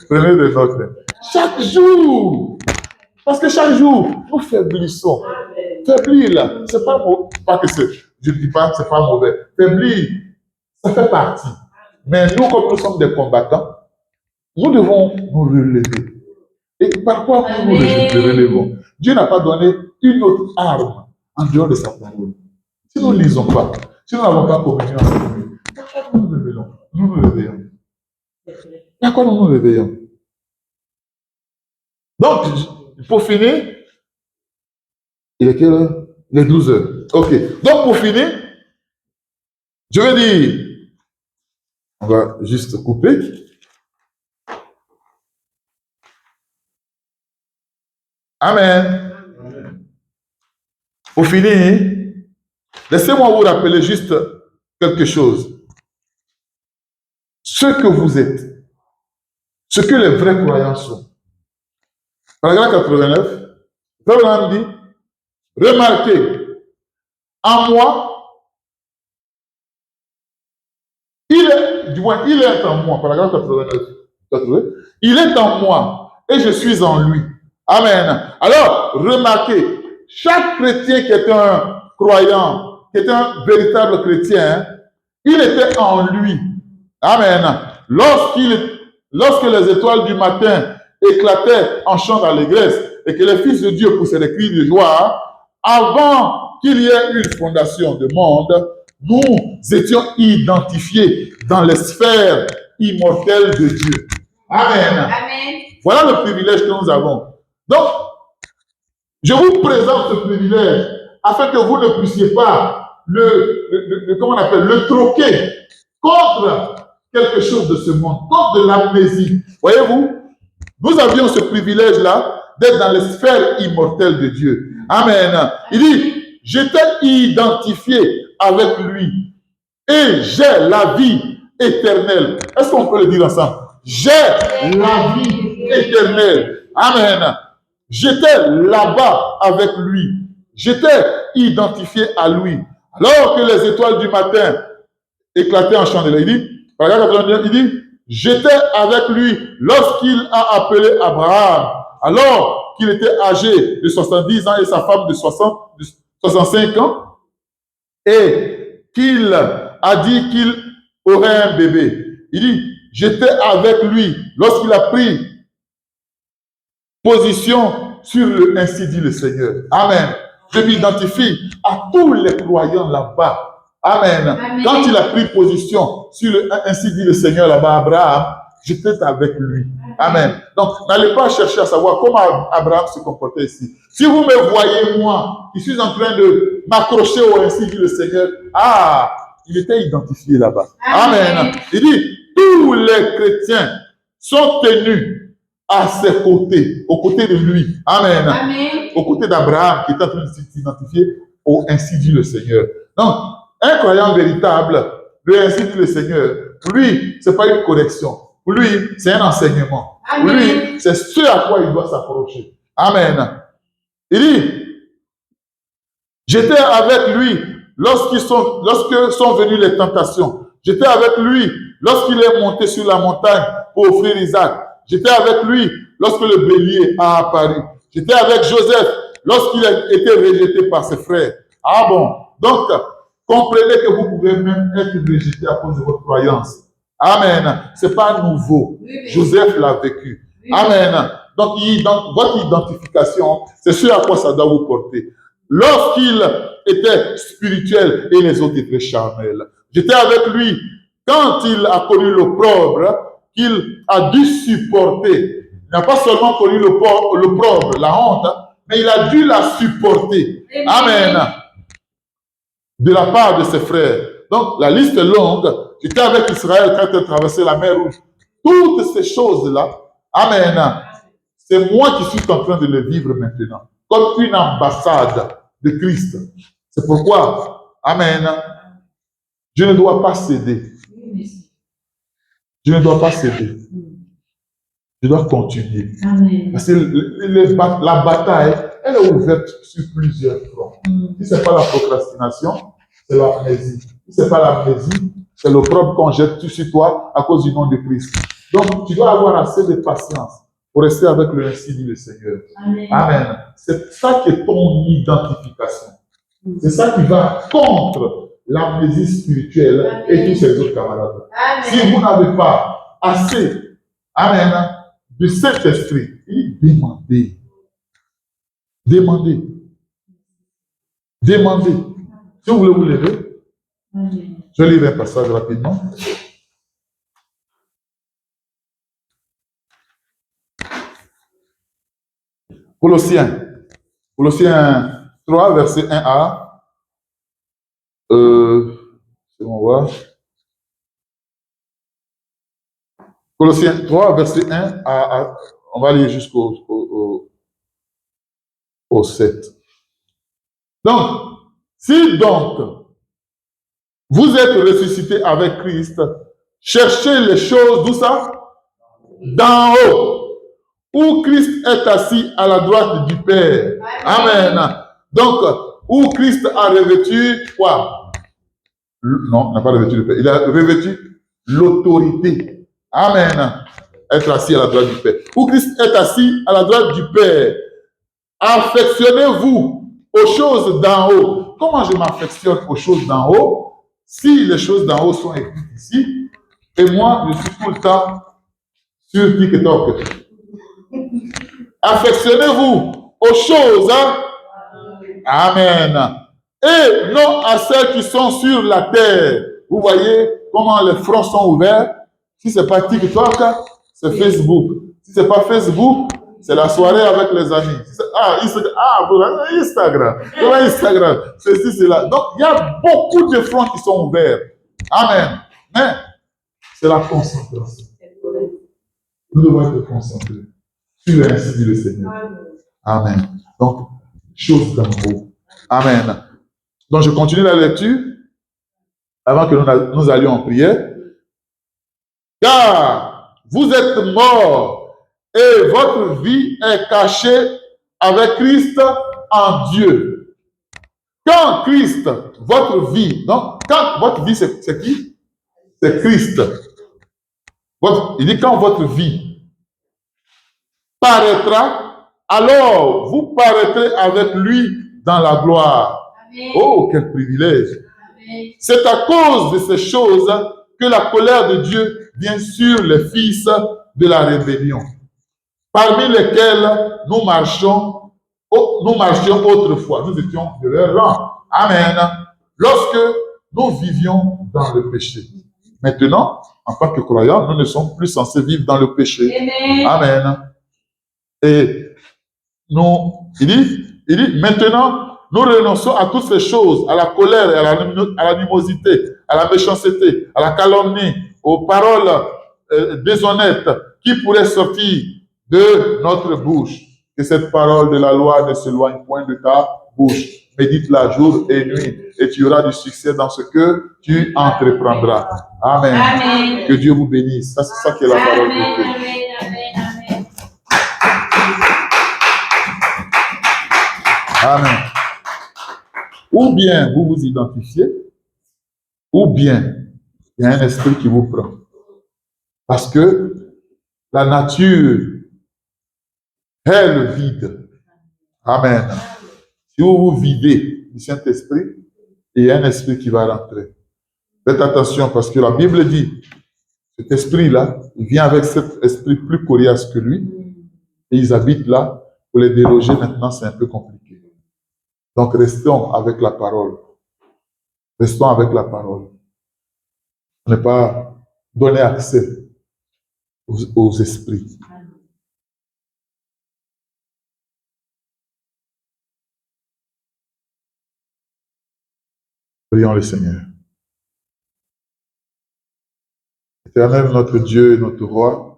A: Prenez des notes. Chaque jour. Parce que chaque jour, nous faiblissons. Faiblir, là, c'est pas que c'est. Je ne dis pas que c'est pas mauvais. Faiblir, ça fait partie. Mais nous, comme nous sommes des combattants, nous devons nous relever. Et par quoi nous nous relevons? Dieu n'a pas donné une autre arme en dehors de sa parole. Si nous ne lisons pas, si nous n'avons pas communion avec lui, pourquoi nous nous réveillons? Nous nous réveillons. Pourquoi nous nous réveillons? Donc, pour finir, il est quelle heure? Il est 12 heures. Ok. Donc, pour finir, je vais dire, on va juste couper. Amen. Pour finir, laissez-moi vous rappeler juste quelque chose. Ce que vous êtes, ce que les vrais croyants sont. Paragraphe 89, Abraham dit, remarquez, en moi, il est en moi, paragraphe 89, il est en moi et je suis en lui. Amen. Alors, remarquez, chaque chrétien qui est un croyant, qui est un véritable chrétien, Il était en lui. Amen. Lorsque les étoiles du matin éclataient en chant d'allégresse et que les fils de Dieu poussaient des cris de joie, avant qu'il y ait une fondation de monde, nous étions identifiés dans les sphères immortelles de Dieu. Amen.
D: Amen.
A: Voilà le privilège que nous avons. Donc, je vous présente ce privilège afin que vous ne puissiez pas comment on appelle, le troquer contre quelque chose de ce monde, contre de l'amnésie. Voyez-vous, nous avions ce privilège-là d'être dans les sphères immortelles de Dieu. Amen. Il dit, j'étais identifié avec lui et j'ai la vie éternelle. Est-ce qu'on peut le dire ensemble? J'ai la vie éternelle. Amen. J'étais là-bas avec lui. J'étais identifié à lui. Alors que les étoiles du matin éclataient en chant de il dit, paragraphe 89, il dit, j'étais avec lui lorsqu'il a appelé Abraham, alors qu'il était âgé de 70 ans et sa femme de 65 ans, et qu'il a dit qu'il aurait un bébé. Il dit, j'étais avec lui lorsqu'il a pris position sur le ainsi dit le Seigneur. Amen. Je m'identifie à tous les croyants là-bas. Amen.
D: Amen.
A: Quand il a pris position sur le ainsi dit le Seigneur là-bas, Abraham, j'étais avec lui. Amen. Donc, n'allez pas chercher à savoir comment Abraham se comportait ici. Si vous me voyez, moi, qui suis en train de m'accrocher au ainsi dit le Seigneur, il était identifié là-bas. Amen. Il dit, tous les chrétiens sont tenus à ses côtés, aux côtés de lui. Amen.
D: Amen.
A: Aux côtés d'Abraham, qui est en train de s'identifier au ainsi dit le Seigneur. Donc, un croyant véritable, le ainsi dit le Seigneur, pour lui, ce n'est pas une correction. Pour lui, c'est un enseignement.
D: Amen.
A: Pour lui, c'est ce à quoi il doit s'approcher. Amen. Il dit, j'étais avec lui lorsque sont venues les tentations. J'étais avec lui lorsqu'il est monté sur la montagne pour offrir Isaac. J'étais avec lui lorsque le bélier a apparu. J'étais avec Joseph lorsqu'il a été rejeté par ses frères. Ah bon? Donc, comprenez que vous pouvez même être rejeté à cause de votre croyance. Amen. Ce n'est pas nouveau.
D: Oui.
A: Joseph l'a vécu.
D: Oui.
A: Amen. Donc, votre identification, c'est ce à quoi ça doit vous porter. Lorsqu'il était spirituel et les autres étaient charnels. J'étais avec lui quand il a connu l'opprobre qu'il a dû supporter. Il n'a pas seulement connu l'opprobre, la honte, mais il a dû la supporter. Amen. De la part de ses frères. Donc, la liste est longue. J'étais avec Israël quand il traversait la mer Rouge. Toutes ces choses-là, amen, c'est moi qui suis en train de les vivre maintenant. Comme une ambassade de Christ. C'est pourquoi, amen, je ne dois pas céder. Je ne dois pas céder. Je dois continuer.
D: Amen.
A: Parce que la bataille, elle est ouverte sur plusieurs fronts. Si ce n'est pas la procrastination, c'est l'amnésie. Si ce n'est pas l'amnésie, c'est l'opprobre qu'on jette sur toi à cause du nom de Christ. Donc, tu dois avoir assez de patience pour rester avec le ainsi dit le Seigneur.
D: Amen.
A: Amen. C'est ça qui est ton identification. C'est ça qui va contre l'amnésie spirituelle et tous ces autres camarades.
D: Amen.
A: Si vous n'avez pas assez, amen, de cet esprit, demandez. Demandez. Demandez. Si vous voulez vous lever,
D: Amen.
A: je lis un passage rapidement. Colossiens 3, verset 1a. C'est bon, voir. Colossiens 3, verset 1 à on va lire jusqu'au 7. Donc, si donc vous êtes ressuscité avec Christ, cherchez les choses, d'où ça? D'en haut, où Christ est assis à la droite du Père. Amen. Donc, où Christ a revêtu quoi? Non, il n'a pas revêtu le Père. Il a revêtu l'autorité. Amen. Être assis à la droite du Père. Où Christ est assis à la droite du Père. Affectionnez-vous aux choses d'en haut. Comment je m'affectionne aux choses d'en haut? si les choses d'en haut sont écrites ici, et moi, je suis tout le temps sur TikTok. Affectionnez-vous aux choses, hein? Amen. Et non à celles qui sont sur la terre. Vous voyez comment les fronts sont ouverts. Si ce n'est pas TikTok, c'est Facebook. Si ce n'est pas Facebook, c'est la soirée avec les amis. Instagram. Comment Instagram? Ceci, c'est là. Donc, il y a beaucoup de fronts qui sont ouverts. Amen. Mais c'est la concentration. Nous devons être concentrés sur ainsi dit le Seigneur. Amen. Donc, chose d'en haut. Amen. Donc, je continue la lecture avant que nous allions en prière. Car vous êtes morts et votre vie est cachée avec Christ en Dieu. Quand Christ, votre vie, donc, quand votre vie, c'est qui? C'est Christ. Il dit quand votre vie paraîtra, alors vous paraîtrez avec lui dans la gloire. Amen. Oh, quel privilège! Amen. C'est à cause de ces choses que la colère de Dieu vient sur les fils de la rébellion, parmi lesquels nous marchions autrefois. Nous étions de leur rang. Amen. Lorsque nous vivions dans le péché. Maintenant, en tant que croyants, nous ne sommes plus censés vivre dans le péché. Amen. Amen. Et il dit, maintenant, nous renonçons à toutes ces choses, à la colère, à l'animosité, à la méchanceté, à la calomnie, aux paroles déshonnêtes qui pourraient sortir de notre bouche. Que cette parole de la loi ne s'éloigne point de ta bouche. Médite-la jour et nuit, et tu auras du succès dans ce que tu entreprendras. Amen. Amen. Que Dieu vous bénisse. Ça, c'est ça qui est la parole de Dieu. Amen. Amen. Ou bien vous vous identifiez, ou bien il y a un esprit qui vous prend. Parce que la nature est le vide. Amen. Si vous vous videz du Saint-Esprit, il y a un esprit qui va rentrer. Faites attention parce que la Bible dit, cet esprit-là, il vient avec cet esprit plus coriace que lui, et ils habitent là. Pour les déloger maintenant, c'est un peu compliqué. Donc, restons avec la parole. Restons avec la parole. Ne pas donner accès aux esprits. Prions le Seigneur. Éternel, notre Dieu et notre Roi,